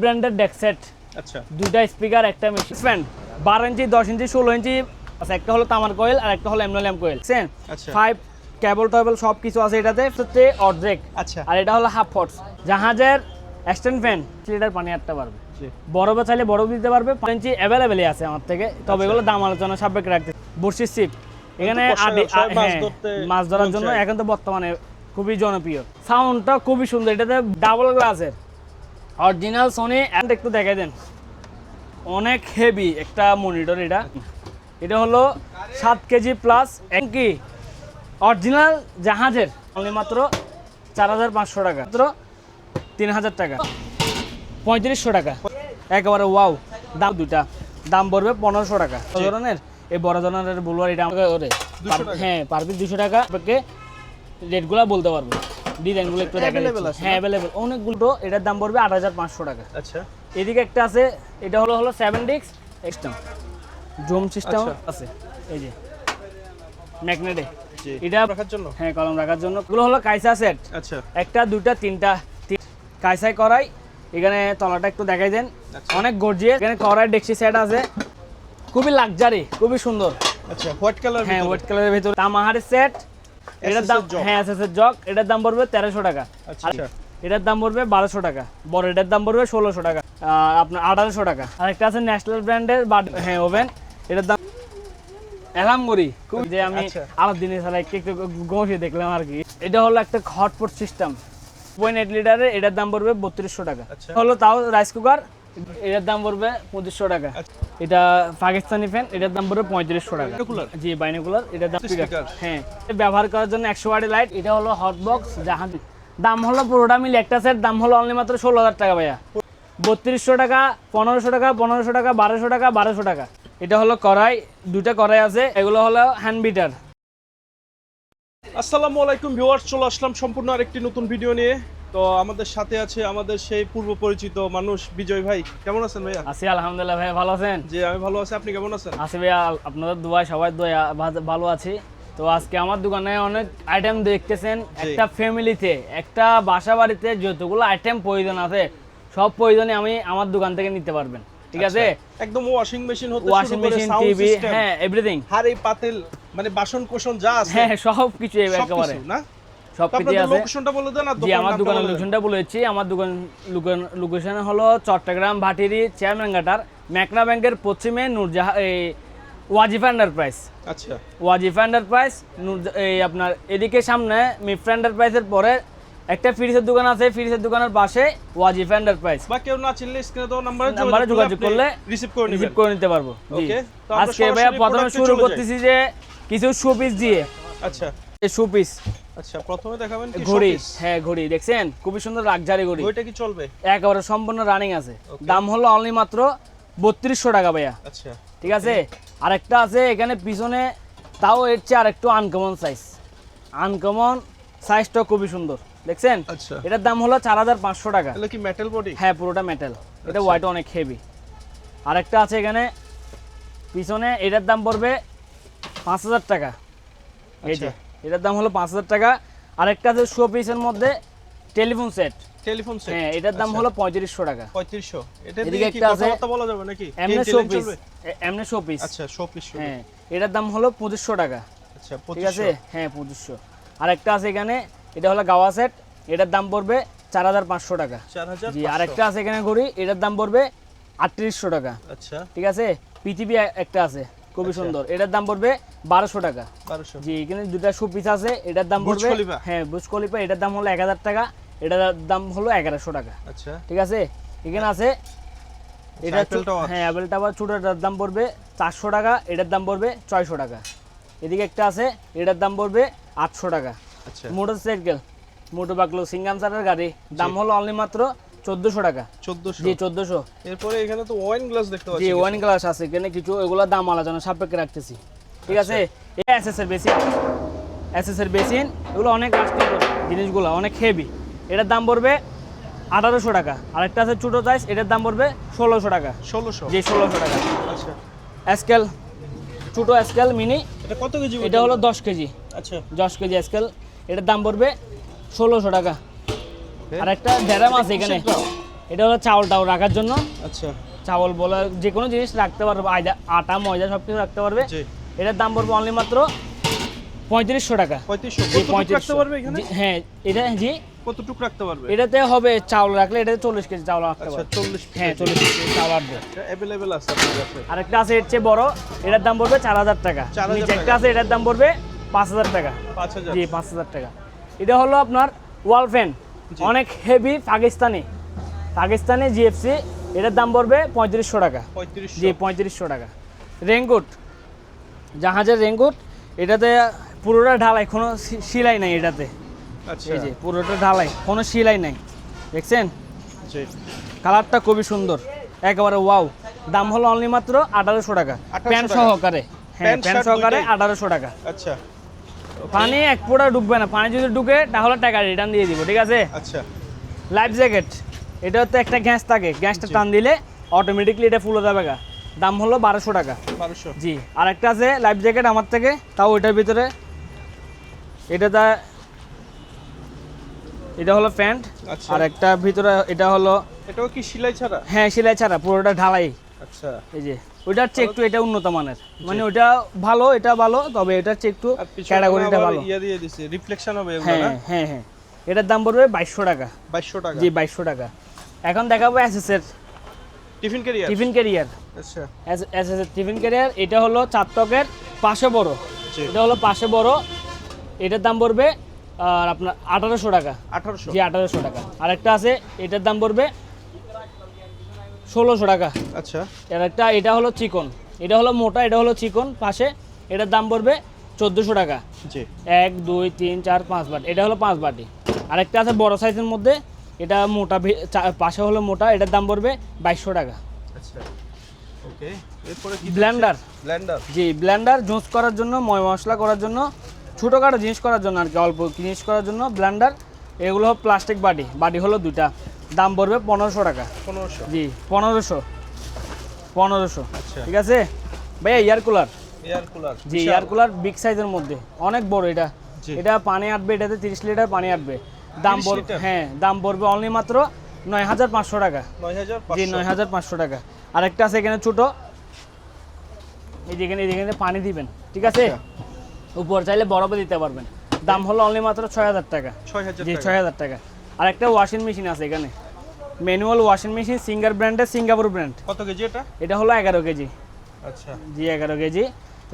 ব্র্যান্ডের day set. আচ্ছা, দুইটা স্পিকার, একটা মেশিন ফ্যান, 12 ইঞ্চি, 10 ইঞ্চি, 16 ইঞ্চি। আচ্ছা, একটা হলো তামার কয়েল আর একটা হলো অ্যালুমিনিয়াম কয়েল। বুঝছেন? আচ্ছা। 5 কেবল টেবল সব কিছু আছে এটাতে। হচ্ছে অর্ধেক। আচ্ছা। আর এটা হলো হাফ ফটস। জাহাজের স্ট্যান্ড ফ্যান, লিটার পানি আটটা পারবে। বরফে চাইলে বরফ দিতে পারবে। 5 ইঞ্চি অ্যাভেলেবেলই আছে আমার থেকে, তবে এগুলো দাম আলোচনা সাপেক্ষে রাখতে। বর্ষির সিপ এখানে মাছ ধরার জন্য এখন তো বর্তমানে খুবই জনপ্রিয়। সাউন্ডটা খুবই সুন্দর, এটাতে ডাবল গ্লাসের অরিজিনাল সোনি। একটু দেখাই দেন, অনেক হেভি একটা মনিটর। এটা হলো 7 কেজি প্লাস। কি অরিজিনাল জাহাজের, অনলি মাত্র 4500 টাকা, মাত্র 3000 টাকা, 3500 টাকা একেবারে ওয়াও দাম। দুইটা দাম পড়বে 1500 টাকা। ধরনের এই বড় ধরনের বলবার এটা আমাকে হ্যাঁ পারবি 200 টাকা। আপনাকে রেটগুলো বলতে পারবো, ডিজাইনগুলো একটু দেখা যাচ্ছে। হ্যাঁ অ্যাভেলেবল অনেকগুলো। এটার দাম পড়বে 8500 টাকা। আচ্ছা, এদিকে একটা আছে, এটা হলো 7 ডিস্ক সিস্টেম, জুম সিস্টেম আছে। এই যে ম্যাগনেটে এটা রাখার জন্য, হ্যাঁ কলম রাখার জন্য। এগুলো হলো কাইসা সেট। আচ্ছা, একটা দুইটা তিনটা কাইসাই করাই। এখানে তলাটা একটু দেখাই দেন, অনেক গর্জিয়াস। এখানে করাই ডেক্সি সেট আছে, খুবই লাক্সারি, খুবই সুন্দর। আচ্ছা, হোয়াইট কালার, হ্যাঁ হোয়াইট কালারের ভিতরে তামাহারের সেট। এটার দাম হ্যাঁ এসএসএর জগ, এটার দাম পড়বে 1300 টাকা। আচ্ছা, এটার দাম পড়বে 1200 টাকা। বড় এটার দাম পড়বে 1600 টাকা, আপনার 1800 টাকা। আর একটা আছে ন্যাশনাল ব্র্যান্ডের হ্যাঁ ওভেন, এটার দাম এলামগড়ি। যে আমি আলাদিনে ছাড়া একটু ঘষে দেখলাম আর কি। এটা হলো একটা হটপট সিস্টেম 0.8 লিটারের, এটার দাম পড়বে 3200 টাকা। হলো তাও রাইস কুকার, এটার দাম পড়বে 2500 টাকা। এটা পাকিস্তানি ফ্যান, এটার দাম পড়বে 3500 টাকা। জি বাইনোকুলার, এটার দাম হ্যাঁ ব্যবহার করার জন্য 100 ওয়াটের লাইট। এটা হলো হট বক্স জাহাজ, দাম হলো পুরোটা মিলে একটা সেট দাম হলো অনলি মাত্র 16000 টাকা ভাইয়া। 3200 টাকা, 1500 টাকা, 1500 টাকা, 1200 টাকা, 1200 টাকা। এটা হলো কড়াই, দুইটা কড়াই আছে, এগুলো হলো হ্যান্ড বিটার। আসসালামু আলাইকুম ভিউয়ার্স, চলে আসলাম সম্পূর্ণ আরেকটি নতুন ভিডিও নিয়ে। তো আমাদের সাথে আছে আমাদের সেই পূর্ব পরিচিত মানুষ বিজয় ভাই। কেমন আছেন ভাইয়া? আছি আলহামদুলিল্লাহ ভাই, ভালো আছেন? জি আমি ভালো আছি, আপনি কেমন আছেন? আছি ভাইয়া, আপনাদের দোয়ায় সবাই দোয়া ভালো আছি। তো আজকে আমার দোকানে অনেক আইটেম দেখতেছেন। একটা ফ্যামিলিতে, একটা বাসা বাড়িতে যতগুলো আইটেম প্রয়োজন আছে সব প্রয়োজনে আমি আমার দোকান থেকে নিতে পারবেন, ঠিক আছে? একদম ওয়াশিং মেশিন হতে ওয়াশিং মেশিন, টিভি, হ্যাঁ এভরিথিং, হাড়ি পাতিল মানে বাসন কোসন যা আছে হ্যাঁ সব কিছু একেবারে না সব কিছু আছে। লোকেশনটা বলে দেন। জি আমার দোকানের লোকেশনটা বলেছি। আমার লোকেশন হলো চট্টগ্রাম ভাটিরি চেয়ারম্যানঘাটার মেঘনা ব্যাংকের পশ্চিমে নূরজাহান ওয়াজিফা এন্টারপ্রাইজ। আচ্ছা, ওয়াজিফা এন্টারপ্রাইজ এই আপনার এদিকে সামনে মিফরা এন্টারপ্রাইজের পরে একটা ফ্রিজের দোকান আছে, ফ্রিজের দোকানের পাশে ওয়াজিফা এন্টারপ্রাইজ। বা কেউ না চিনলে স্ক্রিনে দেওয়া নাম্বারে যোগাযোগ করলে রিসিভ করে নিতে পারবো। ওকে, আজকে ভাইয়া প্রথমে শুরু করতেছি যে কিছু শোপিস দিয়ে। আচ্ছা, এই শোপিস। আচ্ছা, প্রথমে দেখাবেন কি ঘড়ি? হ্যাঁ ঘড়ি দেখছেন, খুবই সুন্দর লাক্সারি ঘড়ি। ওইটা কি চলবে? একেবারে সম্পূর্ণ রানিং আছে। দাম হলো অনলি মাত্র 3200 টাকা ভাইয়া। আচ্ছা, ঠিক আছে। আরেকটা আছে এখানে পিছনে, তাও এর চেয়ে আরেকটু আনকমন সাইজ। আনকমন সাইজটা খুবই সুন্দর দেখছেন। আচ্ছা, এটার দাম হলো 4500 টাকা। এটা কি মেটাল বডি? হ্যাঁ পুরোটা মেটাল। এটা ওয়াইট অনেক হেভি। আরেকটা আছে এখানে পিছনে, এটার দাম পড়বে 5000 টাকা। এই যে এটার দাম হলো 5000 টাকা। আরেকটা আছে শো পিসের মধ্যে টেলিফোন সেট। টেলিফোন সেট, হ্যাঁ এটার দাম হলো 3500 টাকা। 3500। এটা এদিকে একটা আছে, কথা বলা যাবে নাকি? এমনে শো পিস, এমনে শো পিস। আচ্ছা, শো পিস। হ্যাঁ এটার দাম হলো 2500 টাকা। আচ্ছা, ঠিক আছে। হ্যাঁ 2500। আরেকটা আছে এখানে, এটা হলো গাওয়া সেট, এটার দাম পড়বে 4500 টাকা। 4500। জি আরেকটা আছে এখানে ঘড়ি, এটার দাম পড়বে 3800 টাকা। আচ্ছা, ঠিক আছে। পৃথিবী একটা আছে খুবই সুন্দর, এটার দাম পড়বে 1200 টাকা। 1200। জি এখানে দুটো শো পিস আছে, এটার দাম পড়বে হ্যাঁ বুর্জ খলিফা, এটার দাম হলো 1000 টাকা, এটার দাম হলো 1100 টাকা। আচ্ছা, ঠিক আছে। এখানে আছে এটা হ্যাঁ অ্যাপল টাওয়ার ছোটটার দাম পড়বে 400 টাকা, এটার দাম পড়বে 600 টাকা। এদিকে একটা আছে, এটার দাম পড়বে 800 টাকা। আচ্ছা, মোটরসাইকেল মোটো বাকলো সিঙ্গামসারের গাড়ি, দাম হলো অনলি মাত্র 1400 টাকা। 1400? জি 1400। এরপরে এখানে তো ওয়াইন গ্লাস দেখতে পাচ্ছি। জি ওয়াইন গ্লাস আছে এখানে কিছু, এগুলো দাম আলাদা সাপেক্ষে রাখতেছি। ঠিক আছে। এই এসএসের বেসিন, এসএসের বেসিন এগুলো অনেক লাস্টিং করে, জিনিসগুলো অনেক হেভি। এটার দাম পড়বে 1800 টাকা। আরেকটা আছে ছোটো সাইজ, এটার দাম পড়বে 1600 টাকা। 1600? জি 1600 টাকা। আচ্ছা, স্কেল, ছোটো স্কেল মিনি, এটা কত কেজি? এটা হলো 10 কেজি। আচ্ছা, 10 কেজি স্কেল, এটার দাম পড়বে 1600 টাকা। আরেকটা ড্যারাম আছে এখানে, এটা হলো চাউলটাও রাখার জন্য, আচ্ছা চাউল বলে যে কোনো জিনিস রাখতে পারবে, আটা ময়দা সব কিছু রাখতে পারবে। জি এটার দাম পড়বে অনলি মাত্র 3500 টাকা। 3500 জি, কতটুকু রাখতে পারবে এখানে? জি, হ্যাঁ এটা জি কতটুকু রাখতে পারবে? এটাতে হবে চাউল রাখলে এটাতে 40 কেজি চাউল রাখতে আচ্ছা পারবে। 40 হ্যাঁ 40 কেজি চাউল আসবে। এটা अवेलेबल আছে আপনার কাছে। আরেকটা আছে এর চেয়ে বড়, এটার দাম পড়বে 4000 টাকা। 4000 নিচে একটা টাকা। আছে এটার দাম পড়বে 5000 টাকা। 5000 জি 5000 টাকা। এটা হলো আপনার ওয়াল ফ্যান, জি। অনেক হেভি পাকিস্তানি জিএফসি, এটার দাম পড়বে 3500 টাকা। 3500 জি 3500 টাকা। রেইনকোট, জাহাজের রেইনকোট, এটাতে পুরোটা ঢালাই, কোনো সেলাই নাই এটাতে। আচ্ছা এই যে পুরোটা ঢালাই, কোনো সেলাই নাই, দেখছেন? জি কালারটা খুবই সুন্দর, একেবারে ওয়াও। দাম হলো অনলি মাত্র 1800 টাকা, 1800 প্যান্ট টাকা। সহকারে। হ্যাঁ প্যান্ট প্যান্ট শার্ট সহকারে দুইটাই? 1800 টাকা। আচ্ছা পানি এক ফোঁটা ঢুকবে না, পানি যদি ঢুকে তাহলে টাকা রিটার্ন দিয়ে দিব, ঠিক আছে? আচ্ছা লাইফ জ্যাকেট, এটা তো একটা গ্যাস থাকে, গ্যাসটা টান দিলে অটোমেটিকলি এটা ফুলে যাবে গা। দাম হলো 1200 টাকা। 1200 জি আরেকটা আছে লাইফ জ্যাকেট আমার থেকে, তাও ওইটার ভিতরে, এটা হলো প্যান্ট। আচ্ছা আর একটা ভিতরে এটা হলো, এটাও কি সেলাই ছাড়া? হ্যাঁ সেলাই ছাড়া, পুরোটা ঢালাই। আচ্ছা এই যে ওইটার চেয়ে একটু এটা উন্নত মানের, মানে ওইটা ভালো এটা ভালো, তবে এটার চেয়ে একটু আর পিছনে ক্যাটাগরিটা আবার ভালো। ইয়া দিয়ে দিছে রিফ্লেকশন হবে এগুলো হ্যাঁ না? হ্যাঁ হ্যাঁ এটার দাম পড়বে 2200 টাকা। 2200 টাকা। জি 2200 টাকা। এখন দেখাবো এসএসের টিফিন ক্যারিয়ার। Tiffin carrier. আচ্ছা এসএসের টিফিন ক্যারিয়ার, এটা হলো 4 টকের, পাশে বড়, জি এটা হলো পাশে বড়, এটার দাম পড়বে আর আপনার 1800 টাকা। 1800 জি 1800 টাকা। আরেকটা আছে এটার দাম পড়বে 1600 টাকা। আচ্ছা এর একটা, এটা হলো চিকন, এটা হলো মোটা, এটা হলো চিকন পাশে, এটার দাম পড়বে 1400 টাকা। জি 1 2 3 4 5 বাটি, এটা হলো 5 বাটি। আরেকটা আছে বড় সাইজের মধ্যে, এটা মোটা, পাশে হলো মোটা, এটার দাম পড়বে 2200 টাকা। আচ্ছা ওকে এরপরে কি? Blender, blender. জি ব্লেন্ডার জুস করার জন্য, ময় মশলা করার জন্য, ছোটোখাটো জিনিস করার জন্য আর কি, অল্প জিনিস করার জন্য ব্লেন্ডার। এগুলো হলো প্লাস্টিক বাটি, বাটি হলো দুইটা, দাম পড়বে 1500 টাকা। 1500 জি 1500। আচ্ছা ঠিক আছে ভাইয়া। Air cooler, air cooler. জি এয়ার কুলার বিগ সাইজের মধ্যে, অনেক বড় এটা। জি। এটা পানি আটবে, এটাতে 30 লিটার পানি আটবে। দাম 30 পড়বে, লিটার? হ্যাঁ দাম পড়বে অনলি মাত্র 9500 টাকা। 9500 জি 9500 টাকা। আরেকটা আছে এখানে ছোট, এই যে এখানে পানি দিবেন, ঠিক আছে? উপর চাইলে বরফও দিতে পারবেন। দাম হলো অনলি মাত্র 6000 টাকা। 6000 জি টাকা। 6000 টাকা। আরেকটা ওয়াশিং মেশিন আছে এখানে, ম্যানুয়াল ওয়াশিং মেশিন, সিঙ্গার ব্র্যান্ডের, সিঙ্গাপুর ব্র্যান্ড। কত কেজি এটা? এটা হলো 11 কেজি। আচ্ছা জি 11 কেজি।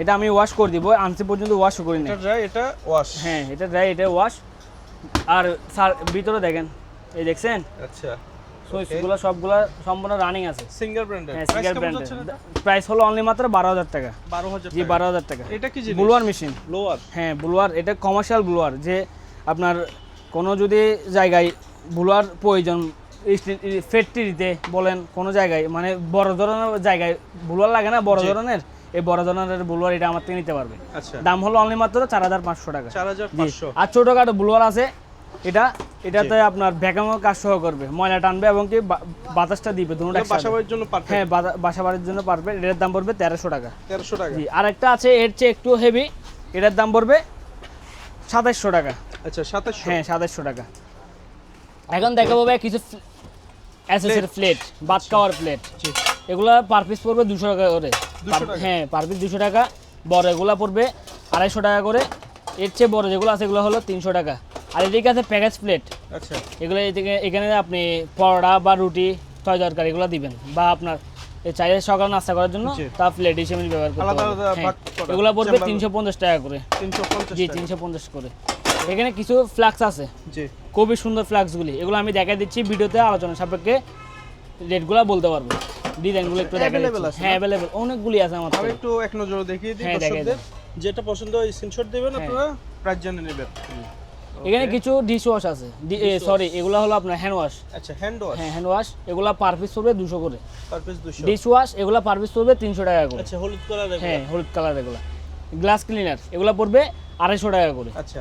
এটা আমি ওয়াশ করে দিব, আনছি পর্যন্ত ওয়াশও করি না। এটা ড্রাই, এটা ওয়াশ। হ্যাঁ এটা ড্রাই, এটা ওয়াশ। আর স্যার ভিতরে দেখেন, এই দেখছেন আচ্ছা সুইচগুলো সবগুলো সম্পূর্ণ রানিং আছে। সিঙ্গার ব্র্যান্ডের। হ্যাঁ প্রাইস সিঙ্গার কেমন ব্র্যান্ডের। যাচ্ছে এটা? প্রাইস হলো অনলি মাত্র 12000 টাকা। 12000 জি টাকা। 12000 টাকা। এটা কি জিনিস? Blower machine. লোয়ার। হ্যাঁ ব্লুয়ার, এটা কমার্শিয়াল ব্লুয়ার, যে আপনার কোনো যদি জায়গায় ব্লুয়ার প্রয়োজন, ফ্যাক্টরিতে বলেন কোনো জায়গায়, মানে বড় ধরনের জায়গায় ব্লুয়ার লাগে না, বড় জি। ধরনের, এই বড় ধরনের ব্লুয়ার এটা আমার থেকে নিতে পারবে। আচ্ছা দাম হলো অনলি মাত্র 4500 টাকা। 4500। আর ছোটোখাটো ব্লুয়ার আছে, এটাতে আপনার ভ্যাকুয়ামের কাজ সহ করবে, ময়লা টানবে এবং কি বাতাসটা দিবে দুটোটা এটা বাসা বাড়ির জন্য পারফেক্ট। হ্যাঁ বাসা বাড়ির জন্য পারবে। এটার দাম পড়বে 1300 টাকা। 1300 টাকা। জি আরেকটা আছে এর চেয়ে একটু হেভি, এটার দাম পড়বে 2700 টাকা। আচ্ছা 2700। হ্যাঁ 2700 টাকা। এখন দেখাবো ভাই কিছু এসএসের প্লেট, ভাত খাওয়ার প্লেট। জি এগুলা পার পিস পড়বে 200 টাকা করে। 200 টাকা? হ্যাঁ পার পিস 200 টাকা। বড় এগুলা পড়বে 250 টাকা করে। এর চেয়ে বড় যেগুলো আছে এগুলো হলো 300 টাকা। আর এদিকে আছে প্যাকেজ প্লেট, আচ্ছা এগুলো এখানে আপনি পরোটা বা রুটি, তয় তরকারি এগুলো দিবেন, বা আপনার চাইলে সকাল নাস্তা করার জন্য জি। তা প্লেট হিসেবে ব্যবহার করতে আলাদা পারবেন। আলাদা হ্যাঁ, ভাগ করা। এগুলো পড়বে চেম্বার। 350 টাকা করে। 350 জি টাকা। 350 করে। এখানে কিছু ফ্লাক্স আছে, জি খুবই সুন্দর ফ্লাক্সগুলি, এগুলো আমি দেখাই দিচ্ছি ভিডিওতে, আলোচনা সাপেক্ষে রেটগুলো বলতে পারবো, ডিজাইনগুলো একটু দেখাই Available দিচ্ছি। আছে হ্যাঁ না? অ্যাভেলেবল অনেকগুলি আছে আমার আমি কাছে। একটু এক নজরে দেখিয়ে দিই হ্যাঁ, দেখাই দর্শকদের, যেটা পছন্দ হয় স্ক্রিনশট দিবেন, হ্যাঁ। আপনারা প্রাইস জেনে নেবেন। এখানে কিছু ডিশ ওয়াশ আছে, সরি এগুলো হলো আপনার হ্যান্ড ওয়াশ। আচ্ছা হ্যান্ড ওয়াশ হ্যাঁ হ্যান্ড ওয়াশ, এগুলো পার পিস পড়বে 200 করে। Per piece 200। ডিশ ওয়াশ এগুলো পার পিস পড়বে 300 টাকা করে। আচ্ছা হলুদ কালার হ্যাঁ হলুদ কালার এগুলো। গ্লাস ক্লিনার এগুলো পড়বে 250 টাকা করে। আচ্ছা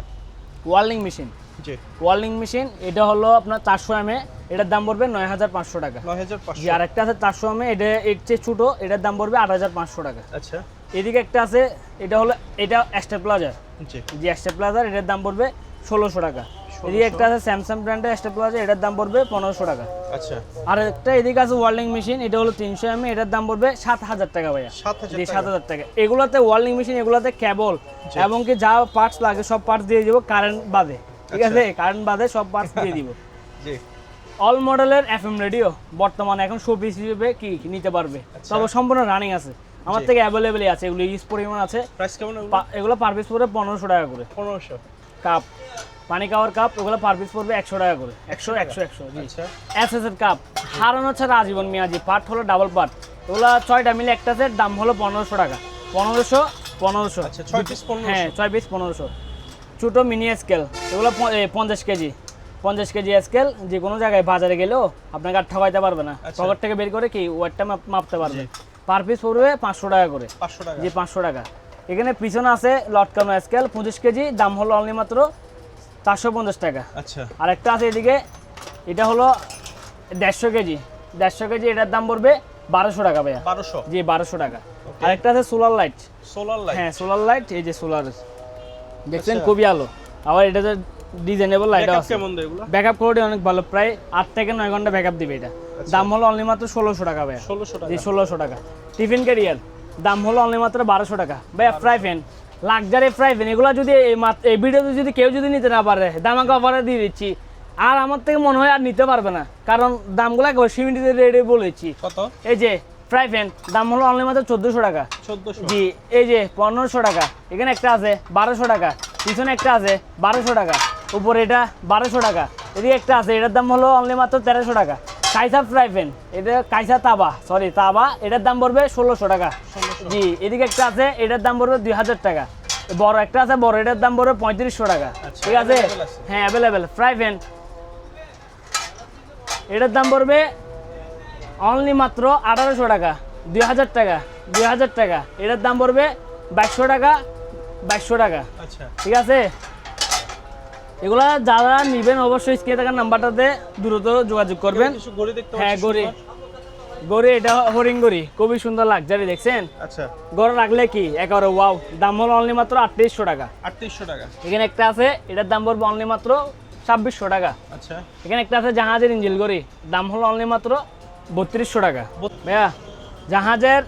ওয়ার্লিং মেশিন, জি ওয়ার্লিং মেশিন এটা হলো আপনার 400 ml, এটার দাম পড়বে 9500 টাকা। 9500। জি আরেকটা আছে 400 ml, এটা এর চেয়ে ছোট, এটার দাম পড়বে 8500 টাকা। আচ্ছা এদিকে একটা আছে, এটা হলো এটা এক্সট্রা প্লাজার। জি জি এক্সট্রা প্লাজার, এটার দাম পড়বে 1600 টাকা। এদিকে একটা আছে স্যামসাং ব্র্যান্ডের স্টেপল আছে, এটার দাম পড়বে 1500 টাকা। আচ্ছা, আর একটা এদিকে আছে ওয়ার্লিং মেশিন, এটা হলো 300 এমএ, এটার দাম পড়বে 7000 টাকা ভাইয়া। 7000 জি টাকা। 7000 টাকা। এগুলাতে ওয়ার্লিং মেশিন, এগুলাতে কেবল এবং কি যা পার্টস লাগে সব পার্টস দিয়ে দিব কারেন্ট বাদে, ঠিক আছে? কারেন্ট বাদে সব পার্টস দিয়ে দিব। জি, অল মডেলের এফএম রেডিও বর্তমানে এখন শোপিস হিসেবে কি নিতে পারবে, তবে সম্পূর্ণ রানিং আছে আমার থেকে, অ্যাভেলেবেলই আছে, এগুলো ইউজ পরিমাণ আছে। প্রাইস কেমন এগুলো? এগুলো পার পিস পড়বে 1500 টাকা করে। 1500। কাপ, পানি খাওয়ার কাপ, ওগুলো পার পিস পড়বে 100 টাকা করে। 100 100 100 জি। আচ্ছা, এসএস এর কাপ হারানো ছাড়া আজীবন মিয়াজি, পার্ট হলো ডাবল পার্ট, ওগুলো 6টা মিলে একটা সেট, দাম হলো 1500 টাকা। 1500। আচ্ছা, 6 পিস 1500। হ্যাঁ 6 পিস 1500। ছোটো মিনি স্কেল, এগুলো 50 কেজি, 50 কেজি স্কেল, যে কোনো জায়গায় বাজারে গেলেও আপনাকে আর ঠকাইতে পারবে না, আচ্ছা। পকেট থেকে বের করে কি ওয়েটটা মাপতে পারবে। পার পিস পড়বে 500 টাকা করে। 500 টাকা। জি 500 টাকা। এখানে পিছনে আছে লটকানো স্কেল 25 কেজি, দাম হলো অনলি মাত্র 450 টাকা। আচ্ছা, আর একটা আছে এদিকে, এটা হলো 150 কেজি, 150 কেজি, এটার দাম পড়বে 1200 টাকা ভাইয়া। 1200। জি 1200 টাকা। আর একটা আছে সোলার লাইট, সোলার লাইট। হ্যাঁ সোলার লাইট, এই যে সোলার দেখছেন, আচ্ছা। খুবই আলো। আবার এটাতে ডিজাইনেবল লাইট ব্যাকআপ আছে। কেমন দেয় এগুলো? ব্যাকআপ কোয়ালিটি অনেক ভালো, প্রায় 8 থেকে 9 ঘন্টা ব্যাকআপ দিবে এটা। দাম হলো অনলি মাত্র 1600 টাকা ভাইয়া। 1600 টাকা। জি 1600 টাকা। টিফিন ক্যারিয়ার দাম হলো অনলি মাত্র 1200 টাকা ভাইয়া। Fry pan, luxury fry pan, এগুলো যদি এই ভিডিওতে যদি কেউ যদি নিতে না পারে, দামাকে অফারে দিয়ে দিচ্ছি। আর আমার থেকে মনে হয় আর নিতে পারবে না, কারণ দামগুলো একবার সীমিত রেটে বলেছি। কত? এই যে ফ্রাই প্যান, দাম হলো অনলি মাত্র 1400 টাকা। 1400। জি এই যে 1500 টাকা। এখানে একটা আছে 1200 টাকা, পিছনে একটা আছে 1200 টাকা, উপরে এটা 1200 টাকা, এদিকে একটা আছে, এটার দাম হলো অনলি মাত্র 1300 টাকা। কাইসা ফ্রাই প্যান, এটা কাইসা তাবা, সরি তাবা, এটার দাম পড়বে 1600 টাকা। জি এদিকে একটা আছে, এটার দাম পড়বে 2000 টাকা। বড় একটা আছে, বড়, এটার দাম পড়বে 3500 টাকা। আচ্ছা, ঠিক আছে? available আছে। হ্যাঁ অ্যাভেলেবেল। ফ্রাই প্যান, এটার দাম পড়বে অনলি মাত্র 1800 টাকা। 2000 টাকা, 2000 টাকা, এটার দাম পড়বে 2200 টাকা, 2200 টাকা। আচ্ছা, ঠিক আছে? এগুলা যারা নেবেন অবশ্যই স্ক্রিনে থাকা নাম্বারটাতে দ্রুত যোগাযোগ করবেন। কিছু গড়ি দেখতে হ্যাঁ পাচ্ছি। গড়ি, গড়ি, এটা হরিণ গড়ি, খুবই সুন্দর লাক্সারি, দেখছেন? আচ্ছা, গড় রাখলে কি একেবারে ওয়াও। দাম হলো অনলি মাত্র 3800 টাকা। 3800 টাকা। এখানে একটা আছে, এটার দাম পড়বে অনলি মাত্র 2600 টাকা। আচ্ছা, এখানে একটা আছে জাহাজের ইঞ্জিল গড়ি, দাম হলো অনলি মাত্র 3200 টাকা। ভাইয়া জাহাজের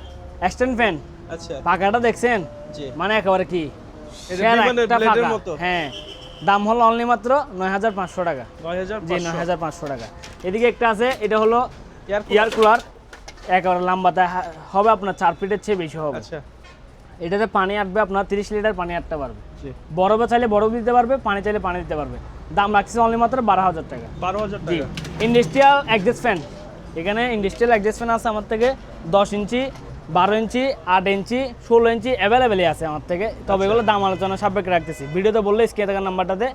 স্ট্যান্ড ফ্যান, আচ্ছা, পাখাটা দেখছেন? জি। মানে একেবারে কি এটা সেরা বিমানের একটা ব্লেডের পাখা। মতো। হ্যাঁ দাম হলো অনলি মাত্র 9500 টাকা। 9500। জি 9500 টাকা। এদিকে একটা আছে, এটা হলো এয়ার এয়ার কুলার, একেবারে লম্বাতে হবে আপনার 4 ফিটের চেয়ে বেশি হবে। আচ্ছা, এটাতে পানি আটবে আপনার 30 লিটার পানি আটতে পারবে। জি। বরফে চাইলে বরফ দিতে পারবে, পানি চাইলে পানি দিতে পারবে। দাম রাখছে অনলি মাত্র 12000 টাকা। 12000 জি। টাকা। ইন্ডাস্ট্রিয়াল অ্যাডজাস্ট ফ্যান, এখানে ইন্ডাস্ট্রিয়াল অ্যাডজাস্ট ফ্যান আছে আমার থেকে 10 ইঞ্চি, 12 ইঞ্চি, 8 ইঞ্চি, 16 ইঞ্চি অ্যাভেলেবেলই আছে আমার থেকে, তবে এগুলো দাম আলোচনা সাপেক্ষে রাখতেছি। ভিডিওতে বললে স্ক্রিনে থাকা নাম্বারটাতে,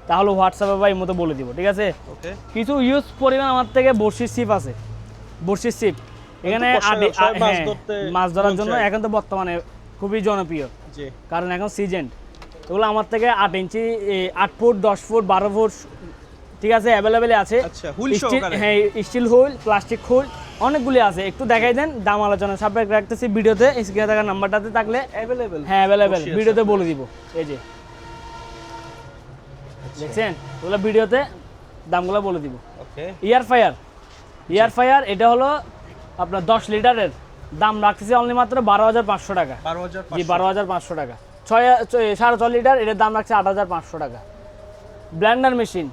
তাহলে হোয়াটসঅ্যাপে বা ইমোতে বলে দিব, ঠিক আছে? ওকে। কিছু ইউজ পরিমাণ আমার থেকে বড়শির সিপ আছে, বড়শির সিপ এখানে সবাই মাছ হ্যাঁ, ধরতে মাছ ধরার জন্য চায়। এখন তো বর্তমানে খুবই জনপ্রিয়, জি। কারণ এখন সিজন। এগুলো আমার থেকে 8 ইঞ্চি, 8 ফুট, 10 ফুট, 12 ফুট, ঠিক আছে, অ্যাভেলেবেল আছে। আচ্ছা, হুইল স্টিল, সহকারে। হ্যাঁ স্টিল হুইল, প্লাস্টিক হুইল, অনেকগুলি আছে। একটু দেখাই দেন, দাম আলোচনা সাপেক্ষে রাখতেছি। ভিডিওতে স্ক্রিনে থাকা নাম্বারটাতে থাকলে অ্যাভেলেবল। হ্যাঁ অ্যাভেলেবেল, বসে আছে ভিডিওতে বলে দিব। এই যে দেখছেন, ওগুলো ভিডিওতে দামগুলো বলে দিব। ওকে। ইয়ার ফায়ার, ইয়ার ফায়ার, এটা হলো আপনার 10 লিটারের, দাম রাখতেছি অনলি মাত্র 12500 টাকা। 12500। জি 12500 টাকা। 6.5 লিটার, এটার দাম রাখছে 8500 টাকা। ব্লেন্ডার মেশিন,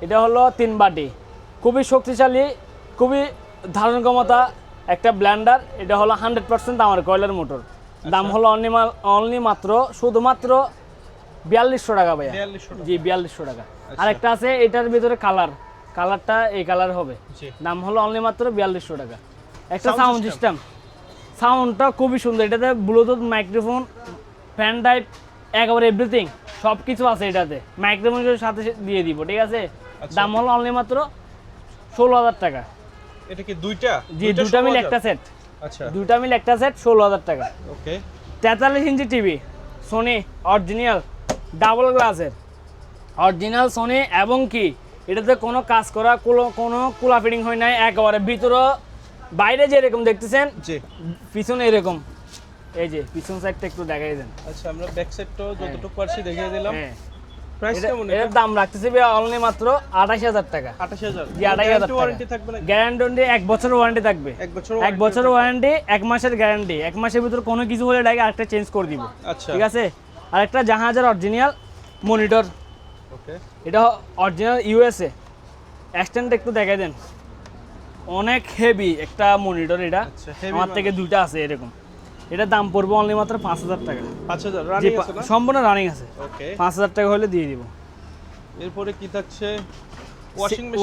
এটা হলো 3 বাটি, খুবই শক্তিশালী, খুবই ধারণ ক্ষমতা একটা ব্লেন্ডার। এটা হলো 100% আমার কয়লার মোটর। দাম হলো অনলি মাত্র শুধুমাত্র 4200 টাকা ভাইয়া। 4200 টাকা। জি 4200 টাকা। আরেকটা আছে, এটার ভিতরে কালারটা এই কালার হবে, জি। দাম হলো অনলি মাত্র 4200 টাকা। একটা Sound সাউন্ড system। সিস্টেম, সাউন্ডটা খুবই সুন্দর, এটাতে ব্লুটুথ, মাইক্রোফোন, ফ্যান টাইপ, একেবারে এভরিথিং সব কিছু আছে এটাতে। মাইক্রোফোনের সাথে দিয়ে দিব, ঠিক আছে? আচ্ছা। দাম হলো অনলি মাত্র 16000 টাকা। এটা কি দুইটা? জি দুটা মিল একটা সেট, আচ্ছা, দুটা মিল একটা সেট 16000 টাকা। Okay. 43 inch TV, Sony original, double গ্লাসের, অরিজিনাল সোনি, এবং কি এটাতে কোনো কাজ করা, কোনো কুলা ফিটিং হয় নাই, একেবারে ভিতরে বাইরে যেরকম দেখতেছেন জি। পিছনে এরকম। এই যে পিছন সাইডটা একটু দেখাই দেন। আচ্ছা, আমরা ব্যাক সাইডটাও যতটুকু পারছি দেখিয়ে দিলাম। হ্যাঁ প্রাইস কেমন এর দাম রাখতেছি অনলি মাত্র 28000 টাকা। 28000 জি 28000 টাকা ওয়ারেন্টি থাকবে না? গ্যারান্টি 1 বছর ওয়ারেন্টি থাকবে। 1 বছর ওয়ারেন্টি, 1 মাসের গ্যারান্টি। 1 মাসের ভিতর কোনো কিছু হলে ডাইরেক্ট আরেকটা চেঞ্জ করে দিব। আচ্ছা ঠিক আছে। আরেকটা জাহাজের অরিজিনাল মনিটর, ওকে এটা অরিজিনাল ইউএসএ। এক্সটেন্ড একটু দেখাই দেন, অনেক হেভি একটা মনিটর এটা। আচ্ছা হেভি আমার থেকে দুইটা আছে এরকম। এটার দাম পড়বে অনলি মাত্র 5000 টাকা। 5000 জি রানিং আছে না? সম্পূর্ণ রানিং আছে। ওকে 5000 টাকা হলে দিয়ে দিব। এরপরে কি থাকছে?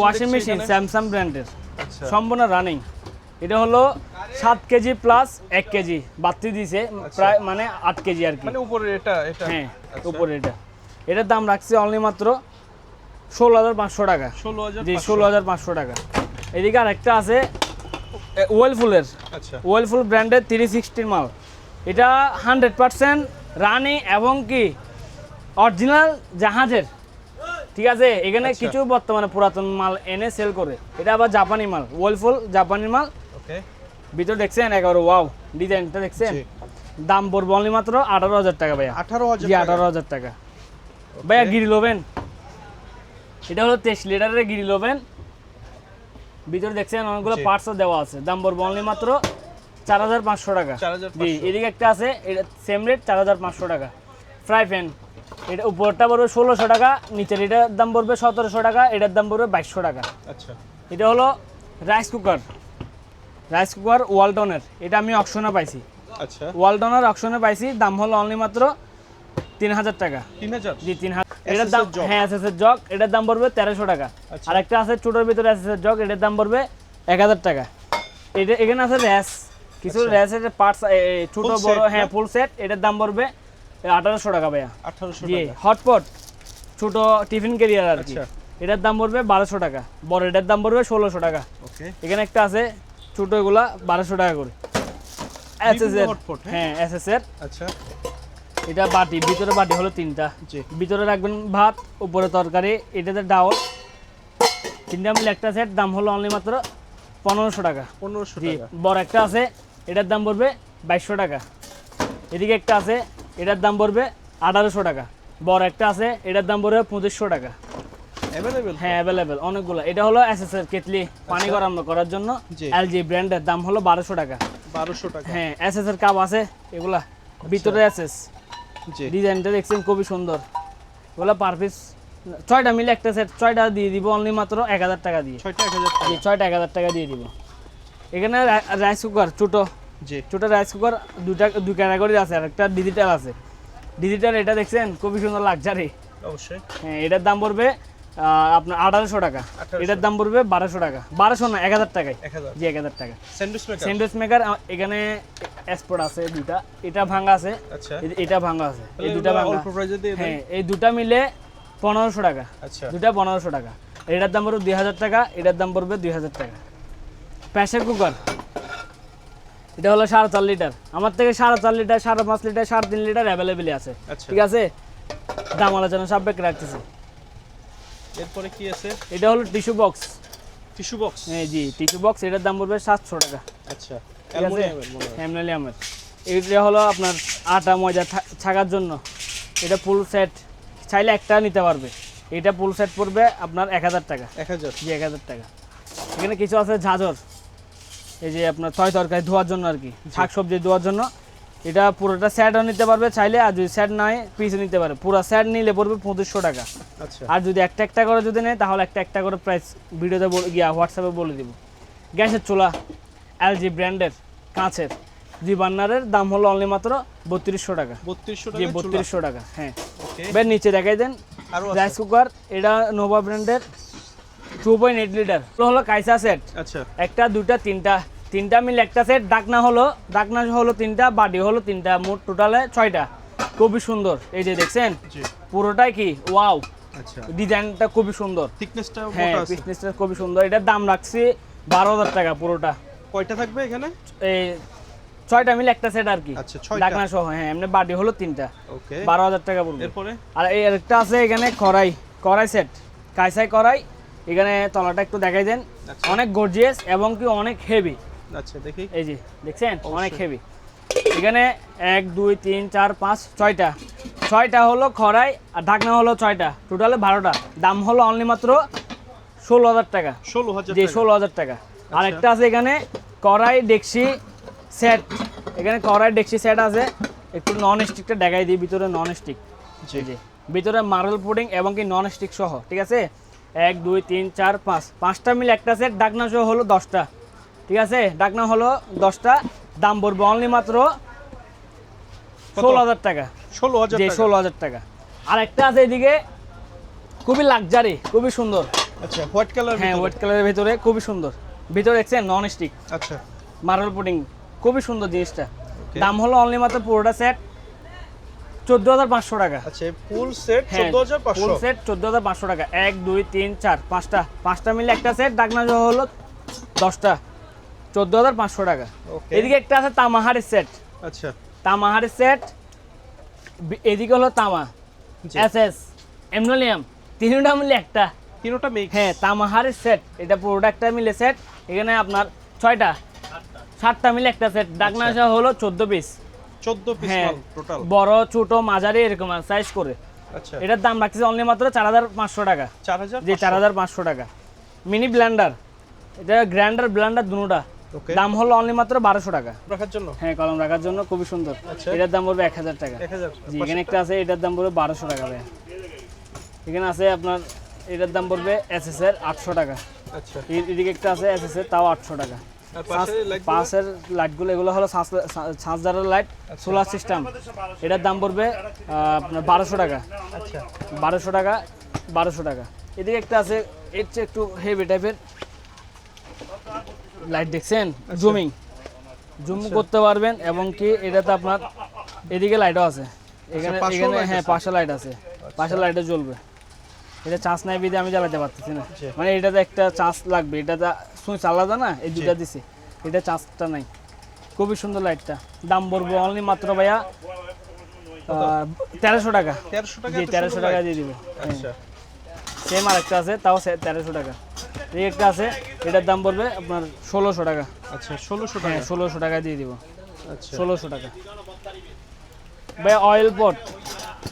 ওয়াশিং মেশিন স্যামসাং ব্র্যান্ডের, আচ্ছা সম্পূর্ণ রানিং। এটা হলো 7 কেজি প্লাস 1 কেজি বাড়তি দিয়েছে, প্রায় মানে 8 কেজি আর কি। মানে উপরে এটা হ্যাঁ আচ্ছা। উপরে এটা। এটার দাম রাখছে অনলি মাত্র 16500 টাকা। 16500 জি 16500 টাকা। এদিকে আরেকটা আছে ওয়েলফুলের, আচ্ছা ওয়েলফুল ব্র্যান্ডের 360 মাল। এটা 100% রানিং এবং কি অরিজিনাল জাহাজের। ঠিক আছে, এখানে আচ্ছা। কিছু বর্তমানে পুরাতন মাল এনে সেল করে। এটা আবার জাপানি মাল, ওয়েলফুল জাপানি মাল। ওকে ভিতর দেখছেন একেবারে ওয়াও, ডিজাইনটা দেখছেন। জি। দাম পড়বে অনলি মাত্র 18000 টাকা ভাইয়া। 18000 জি 18000 টাকা ভাইয়া। গিরিল ওভেন, এটা হলো 23 লিটারের গিরিল ওভেন। ভিতরে দেখছেন অনেকগুলো জি। পার্টসও দেওয়া আছে। দাম পড়বে অনলি মাত্র 4500 টাকা। 4500 জি এদিকে একটা আছে, এটা সেম রেট 4500 টাকা। ফ্রাই প্যান, এটা উপরটা পড়বে 1600 টাকা, নিচের এটার দাম পড়বে 1700 টাকা, এটার দাম পড়বে 2200 টাকা। আচ্ছা এটা হলো রাইস কুকার, রাইস কুকার ওয়ালটনের। এটা আমি অকশনে পাইছি, আচ্ছা ওয়ালটনের অকশনে পাইছি। দাম হলো অনলি মাত্র 3000 টাকা। 3000 জি 3000। এটার দাম জগ। হ্যাঁ এসএস এর জগ, এটার দাম পড়বে 1300 টাকা। আচ্ছা। আরেকটা আছে ছোটোর ভিতরে এসএস এর জগ, এটার দাম পড়বে 1000 টাকা। এটা এখানে আছে র্যাস, কিছু আচ্ছা। র্যাসের পার্টস ছোট Full বড় set হ্যাঁ না? Full set. এটার দাম পড়বে 1800 টাকা ভাইয়া। 1800 জি টাকা হটপট ছোট টিফিন ক্যারিয়ার আর কি। আচ্ছা। এটার দাম পড়বে 1200 টাকা। বড় এটার দাম পড়বে 1600 টাকা। ওকে এখানে একটা আছে ছোট, এগুলা 1200 টাকা করে। এসএস এর hotpot, হ্যাঁ এসএস এর। আচ্ছা এটা বাটি, ভিতরে বাটি হলো 3টা। জি ভিতরে রাখবেন ভাত, উপরে তরকারি, এটাতে ডাউল। 3টা মিলে একটা সেট। দাম হলো অনলি মাত্র 1500 টাকা। 1500 জি টাকা বড় একটা আছে, এটার দাম পড়বে 2200 টাকা। এদিকে একটা আছে, এটার দাম পড়বে 1800 টাকা। বড় একটা আছে, এটার দাম পড়বে 2500 টাকা। अवेलेबल হ্যাঁ অ্যাভেলেবেল অনেকগুলো। এটা হলো এসএস এর কেটলি, পানি গরম করার জন্য। জি। এলজি ব্র্যান্ডের, দাম হলো 1200 টাকা। 1200 টাকা হ্যাঁ এসএস এর কাপ আছে এগুলা, ভিতরে এসএস। জি ডিজাইনটা দেখছেন খুবই সুন্দর। ওগুলো পার পিস 6টা মিলে একটা সেট, 6টা দিয়ে দিব অনলি মাত্র 1000 টাকা দিয়ে। 6টা 1000 টাকা জি 6টা 1000 টাকা দিয়ে দিব। এখানে রাইস কুকার ছোট, জি ছোট রাইস কুকার দুই ক্যাটাগরির আছে। আর একটা ডিজিটাল আছে। ডিজিটাল এটা দেখছেন খুবই সুন্দর লাক্সারি। অবশ্যই হ্যাঁ এটার দাম পড়বে আপনার 1800 টাকা। 1800 এটার দাম পড়বে 1200 টাকা। 1200 না 1000 টাকায়। 1000 জি 1000 টাকা। স্যান্ডউইচ মেকার স্যান্ডউইচ মেকার এখানে এক্সপোর্ট আছে দুইটা, এটা ভাঙা আছে, আচ্ছা এটা ভাঙা আছে। এই দুটা ভাঙা। অল্প প্রাইসে দিয়ে দেন হ্যাঁ এই দুটা মিলে 1500 টাকা। আচ্ছা দুটা 1500 টাকা। এটার দাম পড়বে 2000 টাকা, এটার দাম পড়বে 2000 টাকা। প্রেসার কুকার, এটা হলো 4.5 লিটার। আমার থেকে 4.5 লিটার, 5.5 লিটার, 3.5 লিটার অ্যাভেলেবেল আছে। আচ্ছা ঠিক আছে, দাম আলোচনা সাপেক্ষে রাখতেছি। এরপরে কি আছে? এটা হলো টিস্যু বক্স। টিস্যু বক্স হ্যাঁ জি টিস্যু বক্স, এটার দাম পড়বে 700 টাকা। আচ্ছা ঠিক আছে, অ্যালুমিনিয়ামের মনে হয় অ্যালুমিনিয়ামের। এটা হলো আপনার আটা ময়দা ছাকার জন্য। এটা ফুল সেট, চাইলে একটা নিতে পারবে। এটা ফুল সেট পড়বে আপনার 1000 টাকা। 1000 জি 1000 টাকা। এখানে কিছু আছে ঝাঁঝর, এই যে আপনার তয় তরকারি ধোয়ার জন্য আর কি, শাক সবজি ধোয়ার জন্য। এটা পুরোটা সেটও নিতে পারবে চাইলে, আর যদি সেট নাই পিসও নিতে পারে। পুরো সেট নিলে পড়বে 2500 টাকা। আচ্ছা আর যদি একটা একটা করে যদি নেয় তাহলে একটা একটা করে প্রাইস ভিডিওতে গিয়া হোয়াটসঅ্যাপে বলে দিব। গ্যাসের চুলা এলজি ব্র্যান্ডের কাঁচের 2 বার্নারের, দাম হলো অনলি মাত্র 3200 টাকা। 3200 জি টাকা 3200 টাকা। হ্যাঁ ওকে বের নিচে দেখাই দেন। আরো রাইস আছে কুকার, এটা নোভা ব্র্যান্ডের 2.8 লিটার। হলো কাইসা সেট, আচ্ছা একটা দুইটা তিনটা মিলে একটা সেট। ডাকনা হলো 3টা, বাটি হলো 3টা, মোট টোটালে 6টা। খুবই সুন্দর। এই যে দেখছেন জি পুরোটাই কি ওয়াও, আচ্ছা ডিজাইনটা খুবই সুন্দর। থিকনেসটা হ্যাঁ মোটা আছে বিজনেসটা খুবই সুন্দর। এটার দাম রাখছি 12000 টাকা পুরোটা। কয়টা থাকবে এখানে? এই 6টা মিলে একটা সেট আর কি, আচ্ছা 6টা ডাকনা সহ। হ্যাঁ এমনি বাটি হলো 3টা, ওকে 12000 টাকা পড়বে। এরপরে আর এই আরেকটা আছে এখানে কড়াই সেট, কাইসাই কড়াই। এখানে তলাটা একটু দেখাই দেন, আচ্ছা। অনেক গর্জিয়াস এবং কি অনেক হেভি। আচ্ছা দেখি এই যে দেখছেন অনেক হেভি। এখানে 1 2 3 4 5 6টা 6টা হলো খড়াই আর ঢাকনা হলো 6টা, টোটালে 12টা। দাম হলো অনলি মাত্র 16,000 টাকা। 16,000 জি টাকা। 16,000 টাকা। আর একটা আছে এখানে কড়াই ডেকচি সেট, এখানে কড়াই ডেকচি সেট আছে। একটু নন স্টিকটা দেখাই দিই, ভিতরে নন স্টিক। জি জি, ভিতরে মার্বেল পুডিং এবং কি নন স্টিক সহ, ঠিক আছে। 1 2 3 4 5 5টা মিলে একটা সেট, ঢাকনা সহ হলো 10টা, ঠিক আছে। ঢাকনা হলো 10টা, দাম পড়বে অনলি মাত্র 16,000 টাকা। 16,000 জি টাকা। 16,000 টাকা। আর একটা আছে এদিকে, খুবই লাক্সারি, খুবই সুন্দর। আচ্ছা, হোয়াইট কালার। হ্যাঁ, হোয়াইট কালারের ভিতরে খুবই সুন্দর। ভিতরে দেখছেন নন স্টিক আচ্ছা, মার্বেল পুডিং, খুবই সুন্দর জিনিসটা। দাম হলো অনলি মাত্র পুরোটা সেট 14,500 টাকা। আচ্ছা, ফুল সেট হ্যাঁ, 14,500। ফুল সেট 14,500 টাকা। 1 2 3 4 5টা মিলে একটা সেট, ঢাকনা সহ হলো 10টা, 14,500 টাকা। ওকে। এদিকে একটা আছে তামাহারের সেট, আচ্ছা, তামাহারের সেট। এদিকে হলো তামা, জি। এসএস, অ্যালুমিনিয়াম, তিনটা মিলে একটা। তিনটা মিক্স। হ্যাঁ, তামাহারের সেট, এটা পুরোটা একটা মিলে সেট। এখানে আপনার 6টা 7টা মিলে একটা সেট, ঢাকনা সহ হলো 14 পিস। 14 পিস হ্যাঁ, মাল টোটাল। বড় ছোট মাঝারি এরকম সাইজ করে। আচ্ছা, এটার দাম রাখছে অনলি মাত্র 4,500 টাকা। 4,000। জি 4,500 টাকা। মিনি ব্লেন্ডার, এটা গ্রাইন্ডার ব্লেন্ডার দুটোটা, ওকে। দাম হলো অনলি মাত্র 1200 টাকা। রাখার জন্য। হ্যাঁ, কলম রাখার জন্য খুবই সুন্দর। আচ্ছা। এটার দাম পড়বে 1,000 টাকা। 1,000। জি, এখানে একটা আছে, এটার দাম পড়বে 1200 টাকা ভাই। এখানে আছে আপনার, এটার দাম পড়বে এসএস এর 800 টাকা। আচ্ছা, এদিকে একটা আছে এসএস এর, তাও 800 টাকা। আর পাশের লাইট। পাশের লাইটগুলো এগুলো হলো চার্জারের লাইট, সোলার সিস্টেম। এটার দাম পড়বে আপনার 1200 টাকা। আচ্ছা, 1200 টাকা, 1200 টাকা। এদিকে একটা আছে, এর চেয়ে একটু হেভি টাইপের লাইট, দেখছেন? জুম করতে পারবেন এবং কি এটাতে আপনার এদিকে লাইটও আছে। এখানে পাশেও light হ্যাঁ, আছে? পাশে লাইট আছে, পাশে লাইটে জ্বলবে। এটা চার্জ নাই বিধে আমি জ্বালাতে পারতেছি না, জি। মানে এটাতে একটা চার্জ লাগবে। এটাতে সুইচ আলাদা না, এই দুটা দিছি, এটা চার্জটা নাই। খুবই সুন্দর লাইটটা। দাম পড়বে অনলি মাত্র ভাইয়া 1300 টাকা। 1300 টাকা। জি, এত 1300 সুন্দর টাকা light? দিয়ে দিব। আচ্ছা, সেম আরেকটা আছে, তাও 1300 টাকা। এই একটা আছে, এটার দাম পড়বে আপনার 1600 টাকা। আচ্ছা, 1600 হ্যাঁ, টাকা। 1600 টাকা দিয়ে দিব। আচ্ছা, 1600 টাকা। ভাই অয়েল পট,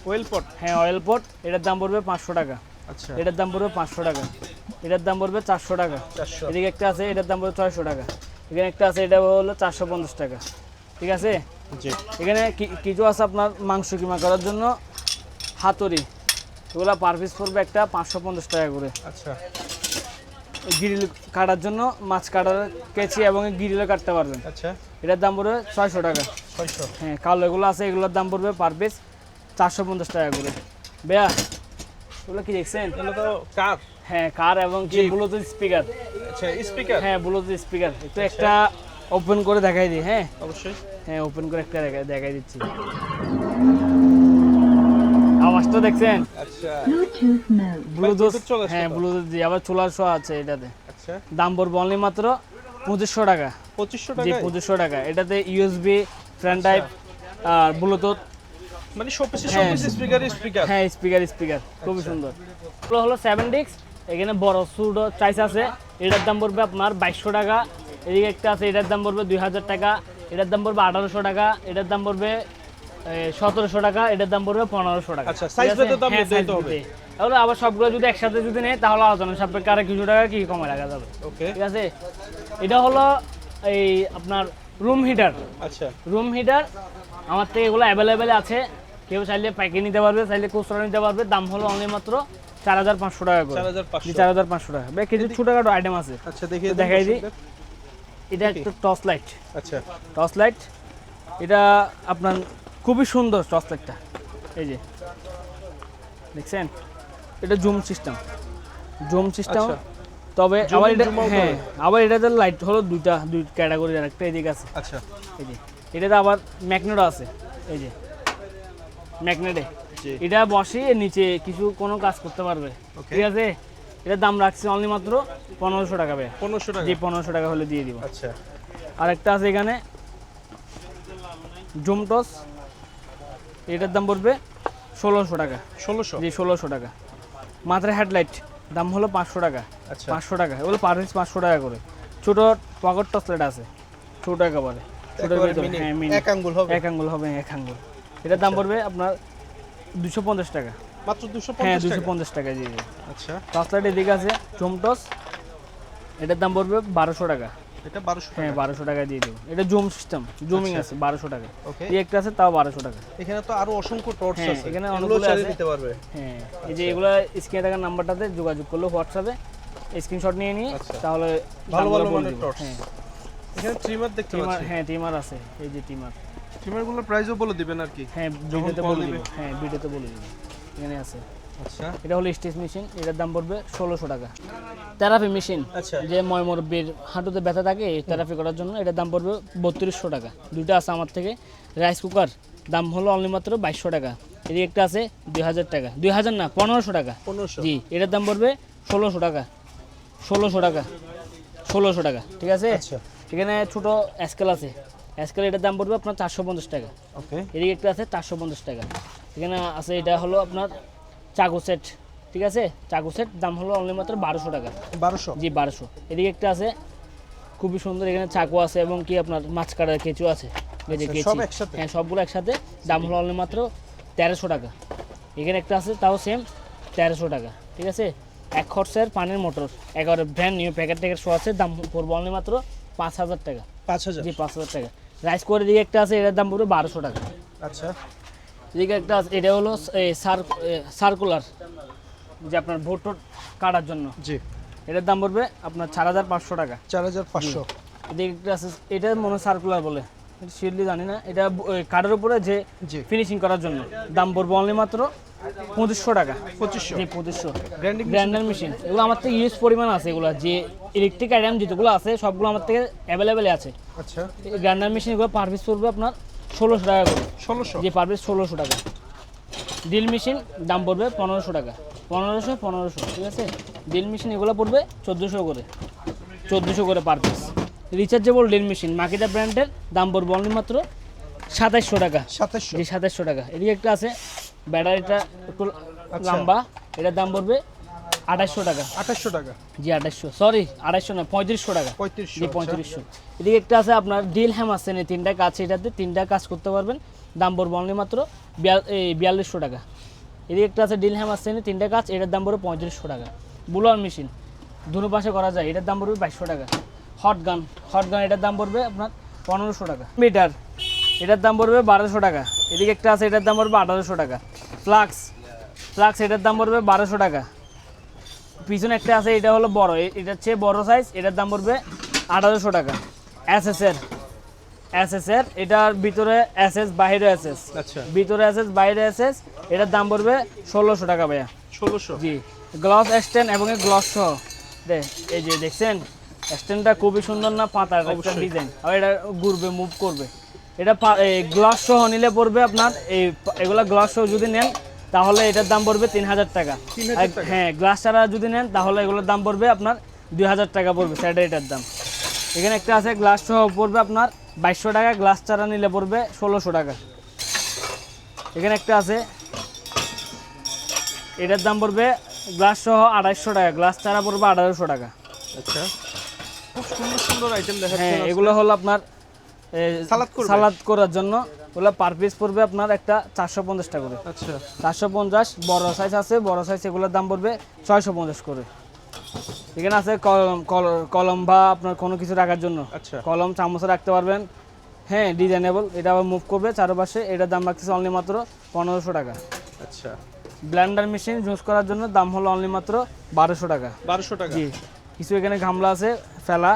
ওয়েল পট। হ্যাঁ অয়েল পট, এটার দাম পড়বে 500 টাকা। আচ্ছা, এটার দাম পড়বে 500 টাকা। এটার দাম পড়বে 400 টাকা। 400। এদিকে একটা আছে, এটার দাম পড়বে 600 টাকা। এখানে একটা আছে, এটা হলো 450 টাকা, ঠিক আছে। জি। এখানে কিছু আছে আপনার মাংস কিমা করার জন্য হাতুড়ি, এগুলো পার পিস পড়বে একটা 550 টাকা করে। আচ্ছা, গ্রিল কাটার জন্য, মাছ কাটার কেচি এবং গ্রিলও কাটতে পারবেন। আচ্ছা, এটার দাম পড়বে 600 টাকা। 600। হ্যাঁ, কালো এগুলো আছে, এগুলোর দাম পড়বে পার পিস 450 টাকা করে। বেয়া, এগুলো কি দেখছেন? এগুলো তো কার। হ্যাঁ, কার এবং কি ব্লুটুথ স্পিকার। আচ্ছা, স্পিকার। হ্যাঁ, ব্লুটুথ স্পিকার। একটু একটা ওপেন করে দেখাই দিই। হ্যাঁ অবশ্যই। হ্যাঁ, ওপেন করে একটা দেখাই দিচ্ছি। আওয়াজটা দেখছেন? আচ্ছা, Bluetooth mode. ব্লুটুথ। Bluetooth চলে আসছে হ্যাঁ, তো? ব্লুটুথ দিয়ে আবার চুলার শো আছে এটাতে। আচ্ছা, দাম পড়বে অনলি মাত্র 2500 টাকা। 2500 জি, টাকা। 2500 টাকা। এটাতে ইউএসবি, ফ্রেন্ড টাইপ আর ব্লুটুথ। মানে সবকিছু হ্যাঁ। স্পিকার। হ্যাঁ, স্পিকার খুবই সুন্দর। এগুলো হলো 7 ডিস্ক। এখানে বড় সুডো চাইস আছে, এটার দাম পড়বে আপনার 2200 টাকা। এদিকে একটা আছে, এটার দাম পড়বে 2000 টাকা। এটার দাম পড়বে 1800 টাকা। এটার দাম পড়বে 1700 টাকা। এটার দাম পড়বে 1500 টাকা। আচ্ছা, ঠিক size আছে? ভেদে দাম হ্যাঁ, নিতে size হবে। ভেদে। তাহলে আবার সবগুলো যদি একসাথে যদি নেই, তাহলে আলোচনা সাপেক্ষে আরো কিছু টাকা কি কমে রাখা যাবে। ওকে। ঠিক আছে। এটা হলো এই আপনার রুম হিটার। আচ্ছা, রুম হিটার আমার থেকে এগুলো অ্যাভেলেবেল আছে। কেউ চাইলে পাইকারি নিতে পারবে, চাইলে খুচরা নিতে পারবে। দাম হলো অনলি মাত্র 4,500 টাকা করে। 4,500। 4,500 টাকা। বেশ কিছু ছোটখাটো আইটেম আছে, আচ্ছা, দেখিয়ে তো দিন দেখাই দিই। দর্শকদের। এটা একটা টর্চ লাইট। আচ্ছা, টর্চ লাইট, এটা আপনার খুবই সুন্দর টর্চ লাইটটা। এই যে দেখছেন, এটা জুম সিস্টেম। আচ্ছা। তবে Zoom আবার in, এটা, zoom out হ্যাঁ, হবে। আবার এটাতে লাইট হলো দুই ক্যাটাগরি, আর একটা এদিকে আছে। আচ্ছা, এই যে এটাতে আবার ম্যাগনেটও আছে। এই যে ম্যাগনেটে জি। এটা বসিয়ে নিচে কিছু কোনো কাজ করতে পারবে। Okay. ঠিক আছে। এটার দাম রাখছি অনলি মাত্র 1500 টাকা। 1500 টাকা। জি, 1500 টাকা হলে দিয়ে দিব। আচ্ছা, আর একটা আছে এখানে জুম টস, এটার দাম পড়বে 1600 টাকা। 1600। জি, 1600 টাকা। মাত্র হেডলাইট, দাম হলো 500 টাকা। আচ্ছা, 500 টাকা, এগুলো পার পিস 500 টাকা করে। ছোট পকেট টর্চ লাইট আছে, ছোট একেবারে। ছোটোর একেবারে ভিতরে mini, হ্যাঁ মিনি এক আঙ্গুল হবে। এক আঙ্গুল হবে এক আঙ্গুল। এটার দাম পড়বে আপনার 250 টাকা। মাত্র হ্যাঁ 250 টাকা। 250 টাকা জি জি। আচ্ছা, টসলাইট এদিকে আছে জুমটস, এটার দাম পড়বে 1200 টাকা। এটা 1200 হ্যাঁ টাকা। 1200 টাকা দিয়ে দেবো। এটা জুম সিস্টেম, জুমিং আচ্ছা। আছে 1200 টাকা। ওকে, এই একটা আছে তাও 1200 টাকা। এখানে তো আরো অসংখ্য টর্চ হ্যাঁ, আছে, এখানে এগুলো অনেকগুলো চালিয়ে আছে। দিতে পারবে। হ্যাঁ এই যে এগুলো স্ক্রিনে থাকা নাম্বারটাতে যোগাযোগ করলে হোয়াটসঅ্যাপে স্ক্রিনশট নিয়ে নিয়ে আচ্ছা। তাহলে ভালো দামগুলো ভালো বলে মানের দিব। টর্চ। হ্যাঁ এখানে ট্রিমার দেখতে টিমার, পাচ্ছি। হ্যাঁ টিমার আছে, এই যে টিমার। ট্রিমারগুলোর প্রাইসও বলে দিবেন আর কি। হ্যাঁ যখন ভিডিওতে call বলে দিবে। দিব, হ্যাঁ ভিডিওতে বলে দিব। এখানে আছে, আচ্ছা, এটা হলো স্টিচ মেশিন, এটার দাম পড়বে 1600 টাকা। থেরাপি মেশিন, আচ্ছা। যে ময়মুরব্বির হাঁটুতে ব্যথা থাকে এই থেরাপি করার জন্য এটার দাম পড়বে 3200 টাকা। দুইটা আছে আমার থেকে। রাইস কুকার দাম হলো অনলি মাত্র 2200 টাকা। এদিকে একটা আছে 2000 টাকা, 2000 না 1500 টাকা 1500। জি। এটার দাম পড়বে 1600 টাকা, 1600 টাকা, 1600 টাকা, ঠিক আছে। আচ্ছা, এখানে ছোট স্কেল আছে, স্কেল এটার দাম পড়বে আপনার 450 টাকা। ওকে, এদিকে একটা আছে 450 টাকা। এখানে আছে এটা হলো আপনার চাকু সেট, ঠিক আছে। চাকু সেট দাম হলো অনলি মাত্র 1200 টাকা 1200। জি 1200। এদিকে একটা আছে খুবই সুন্দর, এখানে চাকু আছে এবং কি আপনার মাছ কাটার কেঁচু আছে, এই যে আচ্ছা, কেঁচি। সব একসাথে? হ্যাঁ সবগুলো একসাথে, দাম হলো অনলি মাত্র 1300 টাকা। এখানে একটা আছে তাও সেম 1300 টাকা, ঠিক আছে। 1 খরচের পানির মোটর, একেবারে ব্র্যান্ড নিউ প্যাকেট ট্যাকেট শো আছে, দাম পড়বে অনলি মাত্র 5000 টাকা 5000। জি 5000 টাকা। রাইস করে দিকে একটা আছে, এটার দাম পড়বে 1200 টাকা। আচ্ছা, এদিকে একটা আছে, এটা হলো সার্কুলার, যে আপনার ভোট টোট কাটার জন্য, জি, এটার দাম পড়বে আপনার 4500 টাকা। 4500। এদিকে একটা আছে, এটা মনে হয় সার্কুলার বলে, শিওরলি জানি না। এটা কাঠের উপরে যে জি, ফিনিশিং করার জন্য, দাম পড়বে অনলি মাত্র 2500 টাকা 2500। জি 2500। গ্র্যান্ডিং গ্রাইন্ডার মেশিন এগুলো আমার থেকে ইউজ পরিমাণ আছে, এগুলো যে ইলেকট্রিক আইটেম যেগুলো আছে সবগুলো আমার থেকে অ্যাভেলেবেল আছে। আচ্ছা, এই গ্রাইন্ডার মেশিন এগুলো পার পিস পড়বে আপনার 1600 টাকা করে 1600। যে পার পিস 1600 টাকা। ড্রিল মেশিন দাম পড়বে 1500 টাকা, 1500, ঠিক আছে। ড্রিল মেশিন এগুলো পড়বে 1400 করে, 1400 করে per piece. Rechargeable drill machine Makita ব্র্যান্ডের দাম পড়বে অনলি মাত্র 2700 টাকা 2700। জি 2700 টাকা। এদিকে একটা আছে ব্যাটারিটা একটু আচ্ছা। লম্বা, এটার দাম পড়বে 2800 টাকা 2800 টাকা। জি 2800, সরি 2800 না 3500 টাকা 3500। জি 3500। এদিকে একটা আছে আপনার ডিল হ্যাম আছে, তিনটা কাজ, এটাতে তিনটা কাজ করতে পারবেন, দাম পড়বে অনলি মাত্র 4200 টাকা। এদিকে একটা আছে ডিল হ্যাম আছে তিনটা কাজ, এটার দাম পড়বে 3500 টাকা। বুলার মেশিন দুনো পাশে করা যায়, এটার দাম পড়বে 2200 টাকা। হট গান এটার দাম পড়বে আপনার 1500 টাকা। মিটার এটার দাম পড়বে 1200 টাকা। এদিকে একটা আছে, এটার দাম পড়বে 1800 টাকা। ফ্লাক্স এটার দাম পড়বে 1200 টাকা। পিছনে একটা আছে, এটা হলো বড়, এটার চেয়ে বড় সাইজ, এটার দাম পড়বে 1800 টাকা। এসএসের এটার ভিতরে এসএস বাইরে এসএস, আচ্ছা, ভিতরে এসএস বাইরে এসএস, এটার দাম পড়বে 1600 টাকা ভাইয়া 1600। জি। গ্লাস স্ট্যান্ড এবং গ্লাস সহ এই যে দেখছেন স্ট্যান্ডটা খুবই সুন্দর না, পাতার একটা অবশ্যই। ডিজাইন, আর এটা ঘুরবে মুভ করবে। এটা গ্লাস সহ নিলে পড়বে আপনার এগুলা গ্লাস সহ যদি নেন তাহলে এটার দাম পড়বে 3000 টাকা। 3000 টাকা। হ্যাঁ গ্লাস ছাড়া যদি নেন তাহলে এগুলোর দাম পড়বে আপনার 2000 টাকা পড়বে স্যাডে এটার দাম। এখানে একটা আছে গ্লাস সহ পড়বে আপনার 2200 টাকা, গ্লাস ছাড়া নিলে পড়বে 1600 টাকা। এখানে একটা আছে, এটার দাম পড়বে গ্লাস সহ 2800 টাকা, গ্লাস ছাড়া পড়বে 1800 টাকা। আচ্ছা, খুব সুন্দর সুন্দর আইটেম দেখাচ্ছেন। হ্যাঁ এগুলো হলো আপনার সালাদ করার জন্য, ওগুলো পার পিস পড়বে আপনার একটা 450 টাকা করে। আচ্ছা, 450 বড় সাইজ আছে, বড় সাইজ এগুলোর দাম পড়বে 650 করে। এখানে আছে কলম বা আপনার কোনো কিছু রাখার জন্য, আচ্ছা, কলম চামচে রাখতে পারবেন। হ্যাঁ ডিজাইনেবল, এটা আবার মুভ করবে চারপাশে, এটার দাম রাখতেছে অনলি মাত্র 1500 টাকা। আচ্ছা, ব্লেন্ডার মেশিন ইউজ করার জন্য দাম হলো অনলি মাত্র 1200 টাকা 1200 টাকা। জি। কিছু এখানে গামলা আছে ফেলা,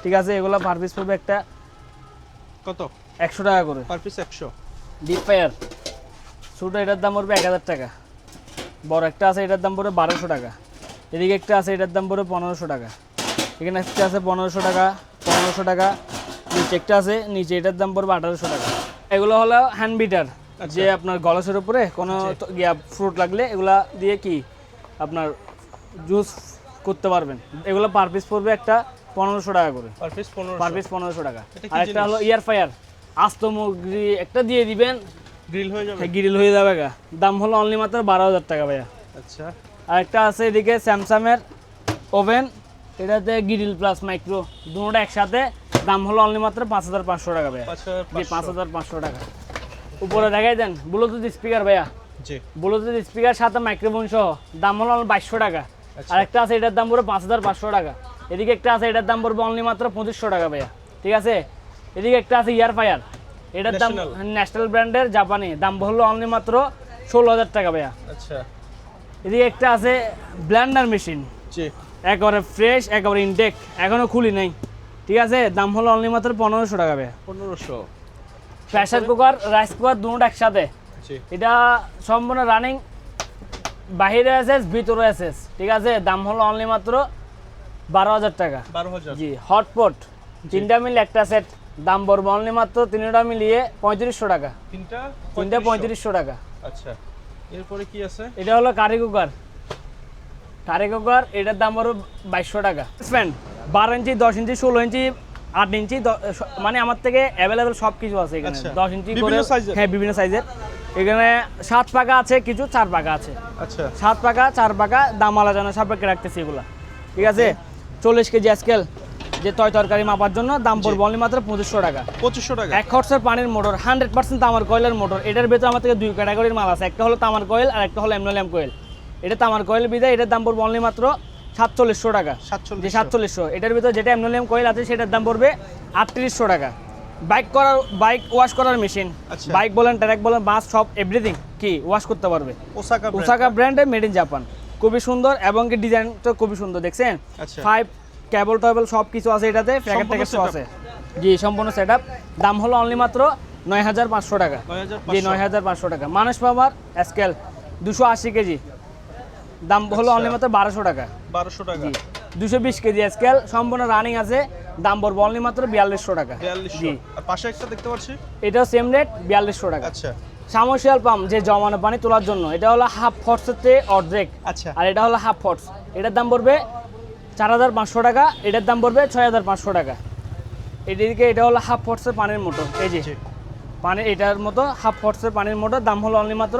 ঠিক আছে, এগুলো পার পিস পড়বে একটা কত? 100 টাকা করে। Per piece 100। ডিপ ফায়ার ছোটো, এটার দাম পড়বে 1000 টাকা। বড় একটা আছে, এটার দাম পড়বে 1200 টাকা। এদিকে একটা আছে, এটার দাম পড়বে 1500 টাকা। এখানে একটা আছে 1500 টাকা, 1500 টাকা। নিচে একটা আছে, নিচে এটার দাম পড়বে 1800 টাকা। এগুলো হলো হ্যান্ড বিটার, যে আপনার গলাসের উপরে কোনো ফ্রুট লাগলে এগুলা দিয়ে কি আপনার জুস করতে পারবেন। এগুলো পার পিস পড়বে একটা 1500 টাকা করে, পার পিস 1500। পার পিস 1500 টাকা। এটা কি আর একটা জিনিস? হলো ইয়ার ফায়ার, আস্ত মুরগি একটা দিয়ে দিবেন, গ্রিল হয়ে যাবে। গ্রিল হয়ে যাবে গা, দাম হলো অনলি মাত্র 12000 টাকা ভাইয়া। আচ্ছা, আর একটা আছে এদিকে স্যামসাংয়ের ওভেন, এটাতে গ্রিল প্লাস মাইক্রো দুটোটা একসাথে দাম হলো অনলি মাত্র 5500 টাকা ভাইয়া। জি 5500 টাকা। উপরে দেখাই দেন ব্লুটুথ স্পিকার ভাইয়া। জি ব্লুটুথ স্পিকার সাথে মাইক্রোফোন সহ দাম হলো 2200 টাকা। আর একটা আছে এটার দাম পড়বে 5500 টাকা। এদিকে একটা আছে এটার দাম পড়বে অনলি মাত্র 2500 টাকা ভাইয়া, ঠিক আছে। এদিকে একটা আছে ইয়ার ফায়ার, এটার দাম ন্যাশনাল ব্র্যান্ডের জাপানি, দাম হলো অনলি মাত্র 16000 টাকা ভাইয়া। আচ্ছা এদিকে একটা আছে ব্লেন্ডার মেশিন, জি একেবারে ফ্রেশ, একেবারে ইনটেক, এখনো খুলি নাই, ঠিক আছে। দাম হলো অনলি মাত্র 1500 টাকা ভাইয়া। 1500। প্রেসার কুকার রাইস কুকার দুটো একসাথে, জি এটা সম্পূর্ণ রানিং, বাহিরে এসএস ভিতরে এসএস, ঠিক আছে। দাম হলো অনলি মাত্র 12000 টাকা। 12000। জি হটপট তিনটা মিলে একটা সেট, দাম পড়বে অনলি মাত্র তিনটা মিলিয়ে 3500 টাকা। তিনটা 3500 টাকা। আচ্ছা এরপরে কি আছে? এটা হলো কারি কুকার, কারি কুকার এটার দাম পড়বে 2200 টাকা। স্প্যান 12 ইঞ্চি, 10 ইঞ্চি, 16 ইঞ্চি, 8 ইঞ্চি, মানে আমার থেকে অ্যাভেলেবেল সব কিছু আছে এখানে। আচ্ছা। 10 ইঞ্চি করে, বিভিন্ন সাইজের? হ্যাঁ বিভিন্ন সাইজের। এখানে 7 পাকা আছে, কিছু 4 পাকা আছে। আচ্ছা 7 পাকা 4 পাকা দাম আলাদা সাপেক্ষে রাখতেছি এগুলা, ঠিক আছে। 40 কেজি স্কেল যে তরকারি মাপার জন্য দাম পড়বে অনলি মাত্র 2500 টাকা। 2500 টাকা। 1 হর্সের পানির মোটর, 100% তামার কয়েলের মোটর। এটার ভেতরে আমার থেকে 2 ক্যাটাগরির মাল আছে, একটা হলো তামার কয়েল আর একটা হলো অ্যালুমিনিয়াম কয়েল। এটা তামার কয়েল বিদায় এটার দাম পড়বে অনলি মাত্র 4700 টাকা। যে 4700, এটার ভিতরে যেটা অ্যালুমিনিয়াম কয়েল আছে সেটার দাম পড়বে 3800 টাকা। বাইক ওয়াশ করার মেশিন, আচ্ছা। বাইক বলেন, ট্রাক বলেন, বাস সব এভরিথিং কি ওয়াশ করতে পারবে। ওসাকা ব্র্যান্ডের, মেড ইন জাপান, খুবই সুন্দর এবং কি ডিজাইনটা খুবই সুন্দর, দেখছেন। আচ্ছা 5 কেবল টেবল সব কিছু আছে এটাতে, প্যাকেট ট্যাকেট সব আছে। জি সম্পূর্ণ সেটআপ। দাম হলো অনলি মাত্র 9500 টাকা। জি 9500 টাকা। মানুষ পাওয়ার স্কেল 280 কেজি, দাম হলো অনলি মাত্র 1200 টাকা। 1200 টাকা। জি 220 কেজি স্কেল সম্পূর্ণ রানিং আছে, দাম পড়বে অনলি মাত্র 4200 টাকা। 4200। জি আর পাশে একটা দেখতে পাচ্ছি, এটাও সেম রেট 4200 টাকা। আচ্ছা সাবমার্সিবল পাম্প যে জমানো পানি তোলার জন্য, এটা হলো হাফ ফোর্সের অর্ধেক, আচ্ছা আর এটা হলো হাফ ফোর্স। এটার দাম পড়বে 4500 টাকা, এটার দাম পড়বে 6500 টাকা। এদিকে এটা হলো হাফ ফোর্সের পানির মোটর, এই যে পানি এটার মতো হাফ ফোর্সের পানির মোটর, দাম হলো অনলি মাত্র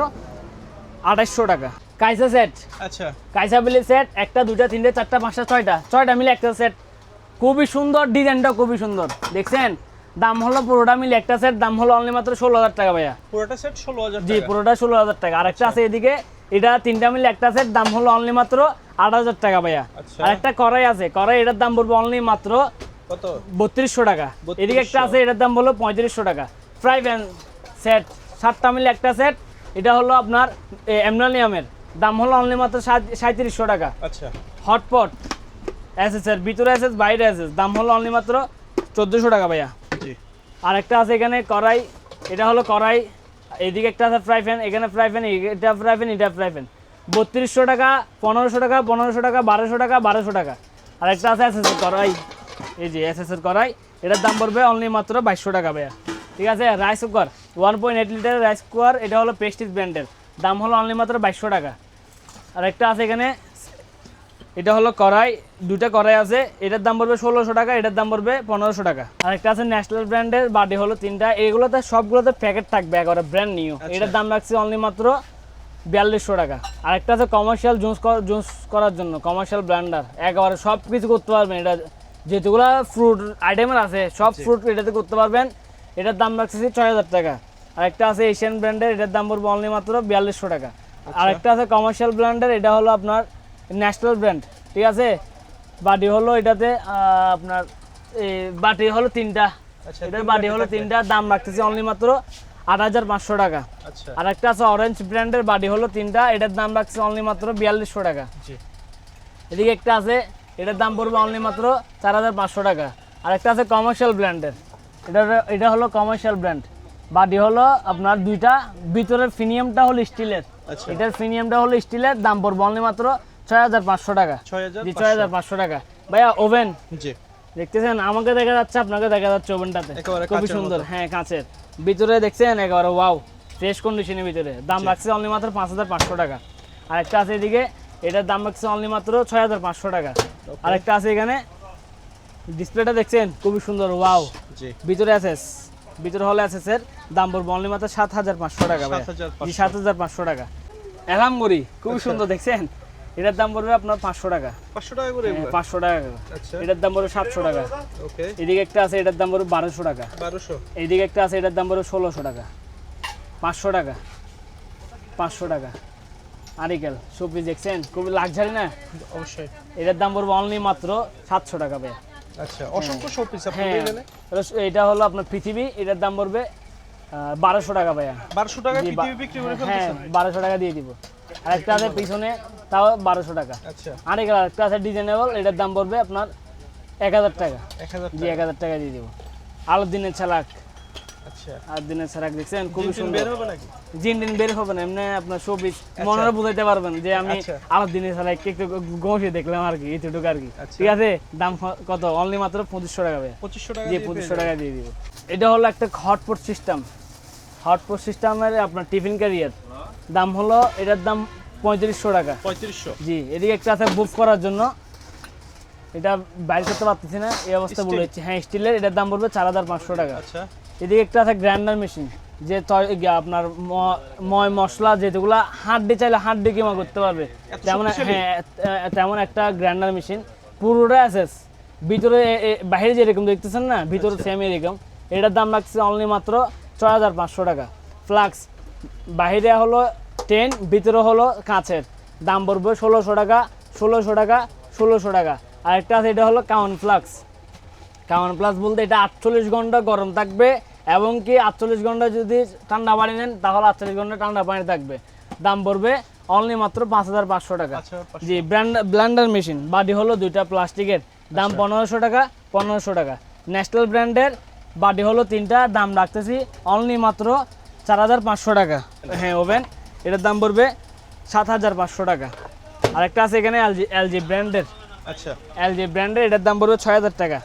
2800 টাকা। কাইসা সেট, আচ্ছা কাইসা বিলি সেট, একটা দুইটা তিনটে চারটা পাঁচটা ছয়টা মিলে একটা সেট, খুবই সুন্দর, ডিজাইনটাও খুবই সুন্দর, দেখছেন। দাম হলো পুরোটা মিলে একটা সেট, দাম হলো অনলি মাত্র 16000 টাকা ভাইয়া। পুরোটা সেট 16000 জি টাকা। পুরোটা 16000 টাকা। আরেকটা আছে এদিকে, এটা তিনটা মিলে একটা সেট, দাম হলো অনলি মাত্র 8000 টাকা ভাইয়া। আচ্ছা। আরেকটা কড়াই আছে, কড়াই এটার দাম পড়বে অনলি মাত্র কত? 3200 টাকা। এদিকে একটা আছে এটার দাম হলো 3500 টাকা। ফ্রাই প্যান সেট 7টা মিলে একটা সেট, এটা হলো আপনার অ্যালুমিনিয়ামের, দাম হলো অনলি মাত্র 3700 টাকা। আচ্ছা হটপট এসএসের, ভিতরে এসএস বাইরে এসএস, দাম হলো অনলি মাত্র 1400 টাকা ভাইয়া। জি আরেকটা আছে এখানে কড়াই, এটা হলো কড়াই, এইদিকে একটা আছে ফ্রাই প্যান, এখানে ফ্রাই প্যান, এটা ফ্রাই প্যান, এটা ফ্রাই প্যান, 3200 টাকা, 1500 টাকা, 1500 টাকা, 1200 টাকা, 1200 টাকা। আরেকটা আছে এসএসের কড়াই, এই যে এসএসের কড়াই, এটার দাম পড়বে অনলি মাত্র 2200 টাকা ভাইয়া, ঠিক আছে। রাইস কুকার 1.8 লিটারের রাইস কুকার, এটা হলো প্রেস্টিজ ব্র্যান্ডের, দাম হলো অনলি মাত্র 2200 টাকা। আরেকটা আছে এখানে, এটা হলো কড়াই, দুইটা কড়াই আছে, এটার দাম পড়বে 1600 টাকা, এটার দাম পড়বে 1500 টাকা। আরেকটা আছে ন্যাশনাল ব্র্যান্ডের, বাডি হলো 3টা, এগুলোতে সবগুলোতে প্যাকেট থাকবে একেবারে ব্র্যান্ড নিউ, এটার দাম রাখছি অনলি মাত্র 4200 টাকা। আরেকটা আছে কমার্শিয়াল জুস করার জন্য, কমার্শিয়াল ব্লেন্ডার, একেবারে সব কিছু করতে পারবেন, এটা যেগুলো ফ্রুট আইটেমের আছে সব ফ্রুট এটাতে করতে পারবেন, এটার দাম রাখছি 6000 টাকা। আরেকটা আছে এশিয়ান ব্র্যান্ডের, এটার দাম পড়বে অনলি মাত্র 4200 টাকা। আরেকটা আছে কমার্শিয়াল ব্র্যান্ডের, এটা হলো আপনার ন্যাশনাল ব্র্যান্ড, ঠিক আছে। বাটি হলো এটাতে আপনার বাটি হলো 3টা, আচ্ছা এটার বাটি হলো 3টা, দাম রাখতেছি অনলি মাত্র 8500 টাকা। আচ্ছা আরেকটা আছে অরেঞ্জ ব্র্যান্ডের, বাটি হলো 3টা, এটার দাম রাখছি অনলি মাত্র 4200 টাকা। জি এদিকে একটা আছে, এটার দাম পড়বে অনলি মাত্র 4500 টাকা। আরেকটা আছে কমার্শিয়াল ব্র্যান্ডের, এটা হলো কমার্শিয়াল ব্র্যান্ড, বাটি হলো আপনার 2টা, ভিতরের ফিনিয়ামটা হলো স্টিলের, আচ্ছা এটার ফিনিয়ামটা হলো স্টিলের, দাম পড়বে অনলি মাত্র 6500 টাকা। 6500। জি 6500 টাকা ভাইয়া। ওভেন জি দেখতেছেন, আমাকে দেখা যাচ্ছে, আপনাকে দেখা যাচ্ছে ওভেনটাতে, একেবারে খুবই কাচের সুন্দর, মতো। হ্যাঁ কাঁচের, ভিতরে দেখছেন একেবারে ওয়াও, ফ্রেশ কন্ডিশনের ভিতরে, দাম রাখছে অনলি মাত্র 5500 টাকা। আরেকটা আছে এদিকে, এটার দাম রাখছে অনলি মাত্র 6500 টাকা। আরেকটা আছে এখানে, ডিসপ্লেটা দেখছেন খুবই সুন্দর, ওয়াও, জি ভিতরে এসএস, ভিতরে হলো এসএস এর, দাম পড়বে অনলি মাত্র 7500 টাকা ভাই। 7500। জি 7500 টাকা। অ্যালাম ঘড়ি খুবই সুন্দর, দেখছেন এটার দাম পড়বে আপনার 500 টাকা। 500 টাকা করে এগুলো? 500 টাকা করে। আচ্ছা, এটার দাম পড়বে 700 টাকা। ওকে, এদিকে একটা আছে এটার দাম পড়বে 1200 টাকা। 1200। এইদিকে একটা আছে এটার দাম পড়বে 1600 টাকা। 500 টাকা, 500 টাকা। আরিকেল শোপিস দেখছেন, খুবই লাক্সারি না? অবশ্যই। এটার দাম পড়বে অনলি মাত্র 700 টাকা ভাই। আচ্ছা, অসংখ্য শোপিস আপনাদের হ্যাঁ, এখানে? এটা হলো আপনার পৃথিবী, এটার দাম পড়বে 1200 টাকা ভাইয়া। 1200 টাকা জি, পৃথিবী বিক্রি করে হ্যাঁ, ফেলতেছেন? 1200 টাকা দিয়ে দিব। আর একটা আছে পিছনে, তাও 1200 টাকা। আচ্ছা, আরেক একটা আছে ডিজাইনেবল, এটার দাম পড়বে আপনার 1000 টাকা। 1000 জি, টাকা। 1000 টাকা দিয়ে দিব। আলাদিনের ছালাক, আচ্ছা, আলাদিনের ছালাক দেখছেন, খুবই জিন টিন সুন্দর। বের হবে নাকি? জিন টিন বের হবে না, এমনি আপনার শোপিস মনে বুঝাইতে পারবেন যে আমি আচ্ছা। আলাদিনের ছালাক একটু ঘষে দেখলাম আর কি, এতটুকু আর কি। আচ্ছা। ঠিক আছে, দাম কত? অনলি মাত্র 2500 টাকা ভাই। 2500 টাকা জি, দিয়ে 2500 পেয়ে টাকা দিয়ে দিব। এটা হলো একটা হটপট সিস্টেম। হটপট সিস্টেমের আপনার টিফিন ক্যারিয়ার, দাম হলো এটার দাম 3500 টাকা। 3500। জি, এদিকে একটা আছে বুক করার জন্য, এটা বাইরে করতে পারতেছি না এই অবস্থা বলে হচ্ছে। হ্যাঁ, স্টিলের, এটার দাম পড়বে 4500 টাকা। আচ্ছা, এদিকে একটা আছে গ্রাইন্ডার মেশিন, যে আপনার ময় মশলা যেগুলা হাড্ডি চাইলে হাড্ডি কিমা করতে পারবে, এত তেমন। শক্তিশালী? হ্যাঁ, তেমন একটা গ্রাইন্ডার মেশিন, পুরোটা অ্যাসেস। ভিতরে বাইরে যেরকম দেখতেছেন না, ভিতরে সেম এরকম। এটার দাম লাগছে অনলি মাত্র 6500 টাকা। ফ্লাক্স, বাইরে হলো 10, ভিতরে হলো কাঁচের, দাম পড়বে 1600 টাকা, 1600 টাকা, 1600 টাকা। আরেকটা আছে, এটা হলো কাউন ফ্লাক্স। কাউন প্লাস বলতে এটা 48 ঘন্টা গরম থাকবে, এবং কি 48 ঘন্টা যদি ঠান্ডা পানি নেন তাহলে 48 ঘন্টা ঠান্ডা পানি থাকবে। দাম পড়বে অনলি মাত্র 5500 টাকা। 5500। জি, ব্লেন্ডার মেশিন, বাডি হলো দুইটা প্লাস্টিকের, দাম 1500 টাকা, 1500 টাকা। ন্যাশনাল ব্র্যান্ডের বাডি হলো তিনটা, দাম রাখতেছি অনলি মাত্র 4500 টাকা। হ্যাঁ, ওভেন, এটার দাম পড়বে 7500 টাকা। আরেকটা আছে এখানে এলজি ব্র্যান্ডের, আচ্ছা, এলজি ব্র্যান্ডের, এটার দাম পড়বে 6000 টাকা।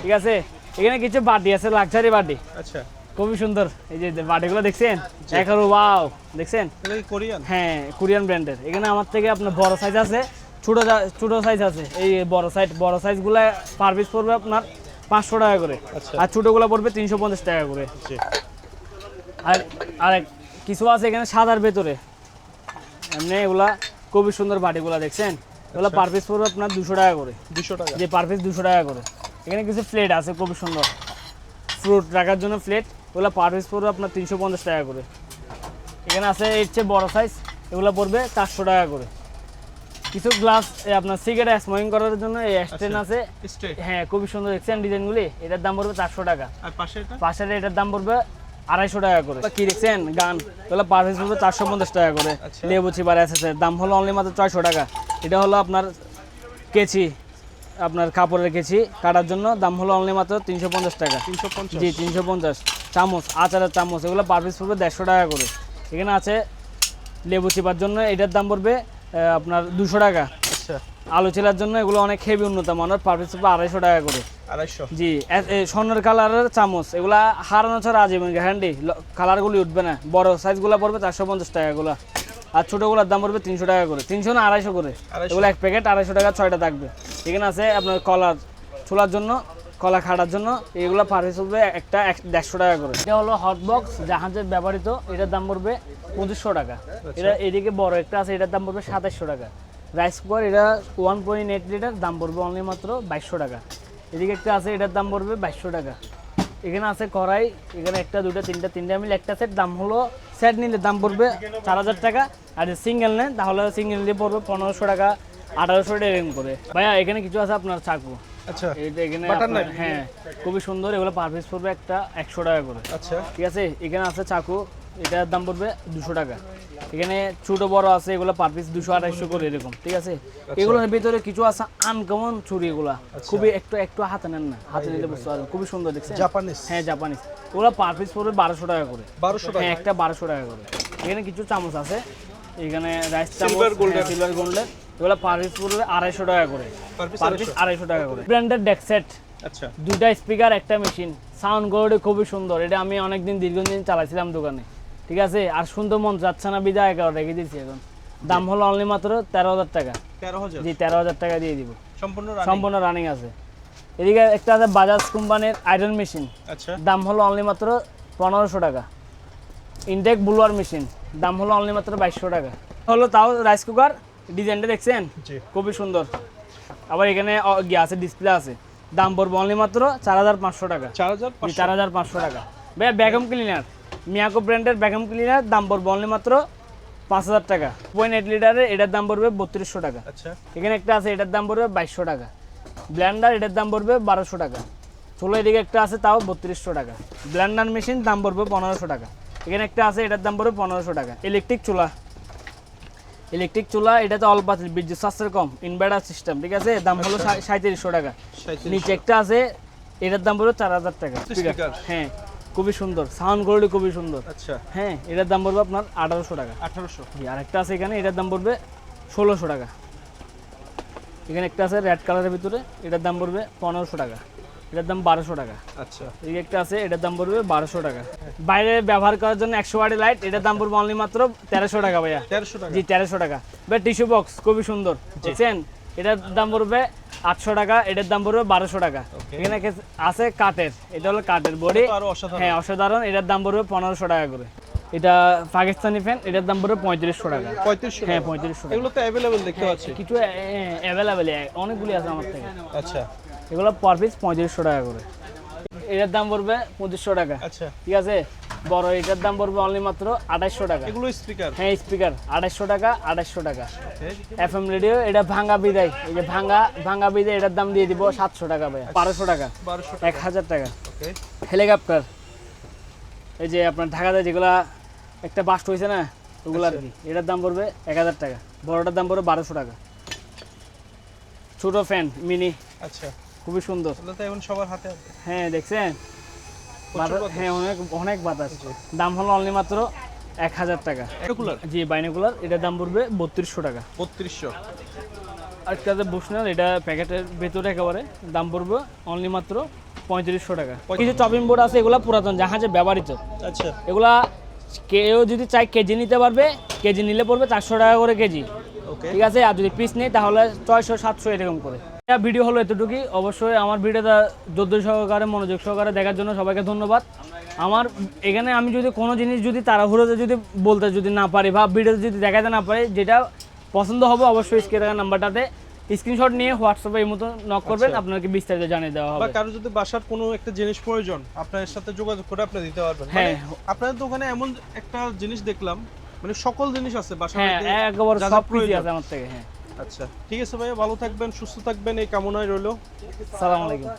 ঠিক আছে, এখানে কিছু বাটি আছে, লাক্সারি বাটি, আচ্ছা। খুবই সুন্দর। এই যে বাটিগুলো দেখছেন, একেবারে ওয়াও, দেখছেন? এটা কি কোরিয়ান? হ্যাঁ, কোরিয়ান ব্র্যান্ডের। এখানে আমার থেকে আপনার বড় সাইজ আছে, ছোট সাইজ আছে। এই বড় সাইজগুলো পার পিস পড়বে আপনার 500 টাকা করে, আচ্ছা। আর ছোটগুলো পড়বে 350 টাকা করে। জি, আর কিছু আছে এখানে সাদার ভেতরে, এমনি এগুলা খুবই সুন্দর বাটিগুলা দেখছেন, এগুলো পার পিস পড়বে আপনার 200 টাকা করে। 200 টাকা। যে পার পিস 200 টাকা করে। এখানে কিছু প্লেট আছে খুবই সুন্দর, ফ্রুট রাখার জন্য প্লেট, এগুলো পার পিস পড়বে আপনার 350 টাকা করে। এখানে আছে এর চেয়ে বড় সাইজ, এগুলো পড়বে 400 টাকা করে। কিছু গ্লাস আপনার সিগারেট স্মোকিং করার জন্য এই স্ট্যান্ড আছে। স্ট্রেট। হ্যাঁ, খুবই সুন্দর দেখছেন ডিজাইনগুলি। এটার দাম পড়বে 400 টাকা। আর পাশে এটা? পাশের এটার দাম পড়বে 250 টাকা করে। কি দেখছেন গান, এগুলো পার পিস পড়বে 450 টাকা করে। আচ্ছা। লেবু চিপার আছে, দাম হলো অনলি মাত্র 600 টাকা। এটা হলো আপনার কেচি, আপনার কাপড়ের কেচি কাটার জন্য, দাম হলো অনলি মাত্র 350 টাকা। 350। জি, 350। চামচ, আচারের চামচ, এগুলো পার পিস পড়বে 150 টাকা করে। এখানে আছে লেবু চিপার জন্য, এটার দাম পড়বে আপনার 200 টাকা। আচ্ছা, আলু চিলার জন্য এগুলো অনেক হেভি উন্নত মানের, পার পিস পড়বে 250 টাকা করে। 250। জি, স্বর্ণের কালারের চামচ, এগুলা হারানো ছাড়া আজীবন গ্যারান্টি, কালারগুলি উঠবে না। বড় সাইজগুলো পড়বে 450 টাকা এগুলো, আর ছোটোগুলোর দাম পড়বে 300 টাকা করে। 300 না 250 করে। 250 এগুলো এক প্যাকেট 250 টাকা, 6টা থাকবে। এখানে আছে আপনার কলার ছোলার জন্য, কলা খাটার জন্য, এগুলো পার পিস পড়বে একটা 150 টাকা করে। এটা হলো হট বক্স, জাহাজের ব্যবহৃত, এটার দাম পড়বে 2500 টাকা। এটা এদিকে বড় একটা আছে, এটার দাম পড়বে 2700 টাকা। রাইস কুকার, এটা 1.8 লিটার, দাম পড়বে অনলি মাত্র 2200 টাকা। এদিকে একটা আছে, এটার দাম পড়বে 2200 টাকা। এখানে আছে কড়াই, এখানে একটা দুটো তিনটা মিলে একটা সেট, দাম হলো সেট নিলে দাম পড়বে 4000 টাকা। আর যদি সিঙ্গেল নেন তাহলে সিঙ্গেল নিলে পড়বে 1500 টাকা, 1800 টাকা এরকম করে। ভাইয়া এখানে কিছু আছে আপনার চাকু, আচ্ছা, এইটা এখানে বাটার আপনার- নাইফ। হ্যাঁ, খুবই সুন্দর, এগুলো পার পিস পড়বে একটা 100 টাকা করে। আচ্ছা, ঠিক আছে, এখানে আছে চাকু, এটার দাম পড়বে 200 টাকা। এখানে ছোট বড় আছে, এগুলো পার পিস 200 250 করে এরকম। ঠিক আছে, এগুলোর ভিতরে কিছু আছে আনকমন ছুরি, এগুলা খুবই একটু হাতে নেন না, হাতে নিলে বুঝতে পারবেন, খুবই সুন্দর দেখছেন। জাপানিজ। হ্যাঁ, জাপানিজ, ওগুলো পার পিস পড়বে 1200 টাকা করে। 1200 টাকা। হ্যাঁ, একটা 1200 টাকা করে। এখানে কিছু চামচ আছে, এখানে রাইস চামচ, Silver golden। সিলভার গোল্ডের, এগুলো পার পিস পড়বে 250 টাকা করে। পার পিস পার পিস 250 টাকা করে। ব্র্যান্ডেড ডেক সেট, আচ্ছা, দুইটা স্পিকার, একটা মেশিন, সাউন্ড কোয়ালিটি খুবই সুন্দর। এটা আমি অনেকদিন দীর্ঘদিন চালাইছিলাম দোকানে। ঠিক আছে, আর সুন্দর মন যাচ্ছে না, বিদায় 11 রেখে দিচ্ছি এখন। দাম হলো অনলি মাত্র 13000 টাকা। 13000। জি, 13000 টাকা দিয়ে দিব, সম্পূর্ণ running? সম্পূর্ণ রানিং আছে। এদিকে একটা আছে বাজাজ কোম্পানির আয়রন মেশিন, আচ্ছা, দাম হলো অনলি মাত্র 1500 টাকা। ইনটেক ব্লুয়ার মেশিন, দাম হলো অনলি মাত্র 2200 টাকা। হলো তাও রাইস কুকার, ডিজাইনটা দেখছেন জি খুবই সুন্দর। আবার এখানে আছে ডিসপ্লে আছে। দাম পড়বে অনলি মাত্র 4500 টাকা। 4500 4500 টাকা। ভাইয়া ভ্যাকুয়াম ক্লিনার, মিয়াকো ব্র্যান্ডের ভ্যাকুয়াম ক্লিনার দাম পড়বে অনলি মাত্র 5000 টাকা। 0.8 লিটারের এটার দাম পড়বে 3200 টাকা। আচ্ছা এখানে একটা আছে এটার দাম পড়বে 2200 টাকা। ব্লেন্ডার এটার দাম পড়বে 1200 টাকা। চুলো এদিকে একটা আছে তাও 3200 টাকা। ব্লেন্ডার মেশিন দাম পড়বে 1500 টাকা। এখানে একটা আছে এটার দাম পড়বে 1500 টাকা। ইলেকট্রিক চুলা এটাতে অল্প আছে, বিদ্যুৎ সাশ্রয় কম, ইনভার্টার সিস্টেম, ঠিক আছে, দাম হলো 3700 টাকা। 3700 নিচে একটা আছে এটার দাম পড়বে 4000 টাকা। স্পিকার হ্যাঁ খুবই সুন্দর, সাউন্ড কোয়ালিটি খুবই সুন্দর। আচ্ছা হ্যাঁ এটার দাম পড়বে আপনার 1800 টাকা। 1800 জি আরেকটা আছে এখানে এটার দাম পড়বে 1600 টাকা। এখানে একটা আছে রেড কালারের ভিতরে এটার দাম পড়বে 1500 টাকা। এটার দাম 1200 টাকা। আচ্ছা এই একটা আছে এটার দাম পড়বে 1200 টাকা। বাইরে ব্যবহার করার জন্য 100 ওয়াটের লাইট এটার দাম পড়বে অনলি মাত্র 1300 টাকা ভাইয়া। 1300 টাকা জি 1300 টাকা। ভাই টিস্যু বক্স খুবই সুন্দর দেখছেন, এটার দাম পড়বে 800 টাকা। এটার দাম পড়বে 1200 টাকা। Okay. এখানে আছে কাঠের, এটা হলো কাঠের বডি, তো আরো অসাধারণ হ্যাঁ অসাধারণ। এটার দাম পড়বে 1500 টাকা করে। এটা পাকিস্তানি ফ্যান, এটার দাম পড়বে 3500 টাকা। 3500 হ্যাঁ টাকা 3500 টাকা। এগুলো তো अवेलेबल দেখতে পাচ্ছি কিছু অ্যাভেলেবেল অনেকগুলি আছে আমার থেকে। আচ্ছা এগুলো পার পিস 3500 টাকা করে। এটার দাম পড়বে 2500 টাকা। আচ্ছা ঠিক আছে, বড় এটার দাম পড়বে অনলি মাত্র 2800 টাকা। এগুলো স্পিকার হ্যাঁ স্পিকার 2800 টাকা। 2800 টাকা। এফএম রেডিও এটা ভাঙা বিদায়, এই যে ভাঙা বিদায় এটার দাম দিয়ে দিব 700 টাকা ভাই। 1200 টাকা। 1200 1000 টাকা। ওকে হেলিকপ্টার এই যে আপনার ঢাকাতে যেগুলা একটা বাস্ট হয়েছে না ওগুলো আর কি, এটার দাম পড়বে 1000 টাকা। বড়টার দাম পড়বে 1200 টাকা। ছোট ফ্যান মিনি আচ্ছা খুবই সুন্দর। এগুলো তো এখন সবার হাতে আছে হ্যাঁ দেখছেন প্রচুর বাতাস। হ্যাঁ অনেক অনেক বাতাস। দাম হলো অনলি মাত্র 1000 টাকা। রেগুলার জি বাইনোকুলার এটার দাম পড়বে 3200 টাকা। 3200 আরেকটা আছে বুশনাল, এটা প্যাকেটের ভেতরে একেবারে দাম পড়বে অনলি মাত্র 3500 টাকা। কিছু চপিং বোর্ড আছে এগুলা পুরাতন জাহাজে ব্যবহৃত, আচ্ছা এগুলা কেউ যদি চাই কেজি নিতে পারবে, কেজি নিলে পড়বে 400 টাকা করে কেজি। ওকে ঠিক আছে, আর যদি পিস নেই তাহলে 600 700 এরকম করে। ভিডিও হলো এতটুকুই। অবশ্যই আমার ভিডিওটা ধৈর্য সহকারে মনোযোগ সহকারে দেখার জন্য সবাইকে ধন্যবাদ। আমার এখানে আমি যদি কোনো জিনিস যদি তাড়াহুড়োতে যদি বলতে যদি না পারি বা ভিডিওতে যদি দেখাতে না পারি, যেটা পছন্দ হবে অবশ্যই স্ক্রিনে থাকা নাম্বারটাতে স্ক্রিনশট নিয়ে হোয়াটসঅ্যাপে এই মতো নক করবেন, আপনাকে বিস্তারিত জানিয়ে দেওয়া বা হবে। কারো যদি বাসার কোনো একটা জিনিস প্রয়োজন আপনার সাথে যোগাযোগ করে আপনি দিতে পারবেন। হ্যাঁ। আপনাদের দোকানে এমন একটা জিনিস দেখলাম, মানে সকল জিনিস আছে বাসার হ্যাঁ মধ্যে একেবারে যা যা সব কিছুই প্রয়োজন। আছে আমার থেকে। হ্যাঁ আচ্ছা ঠিক আছে ভাইয়া, ভালো থাকবেন সুস্থ থাকবেন এই কামনায় রইলো। সালাম আলাইকুম।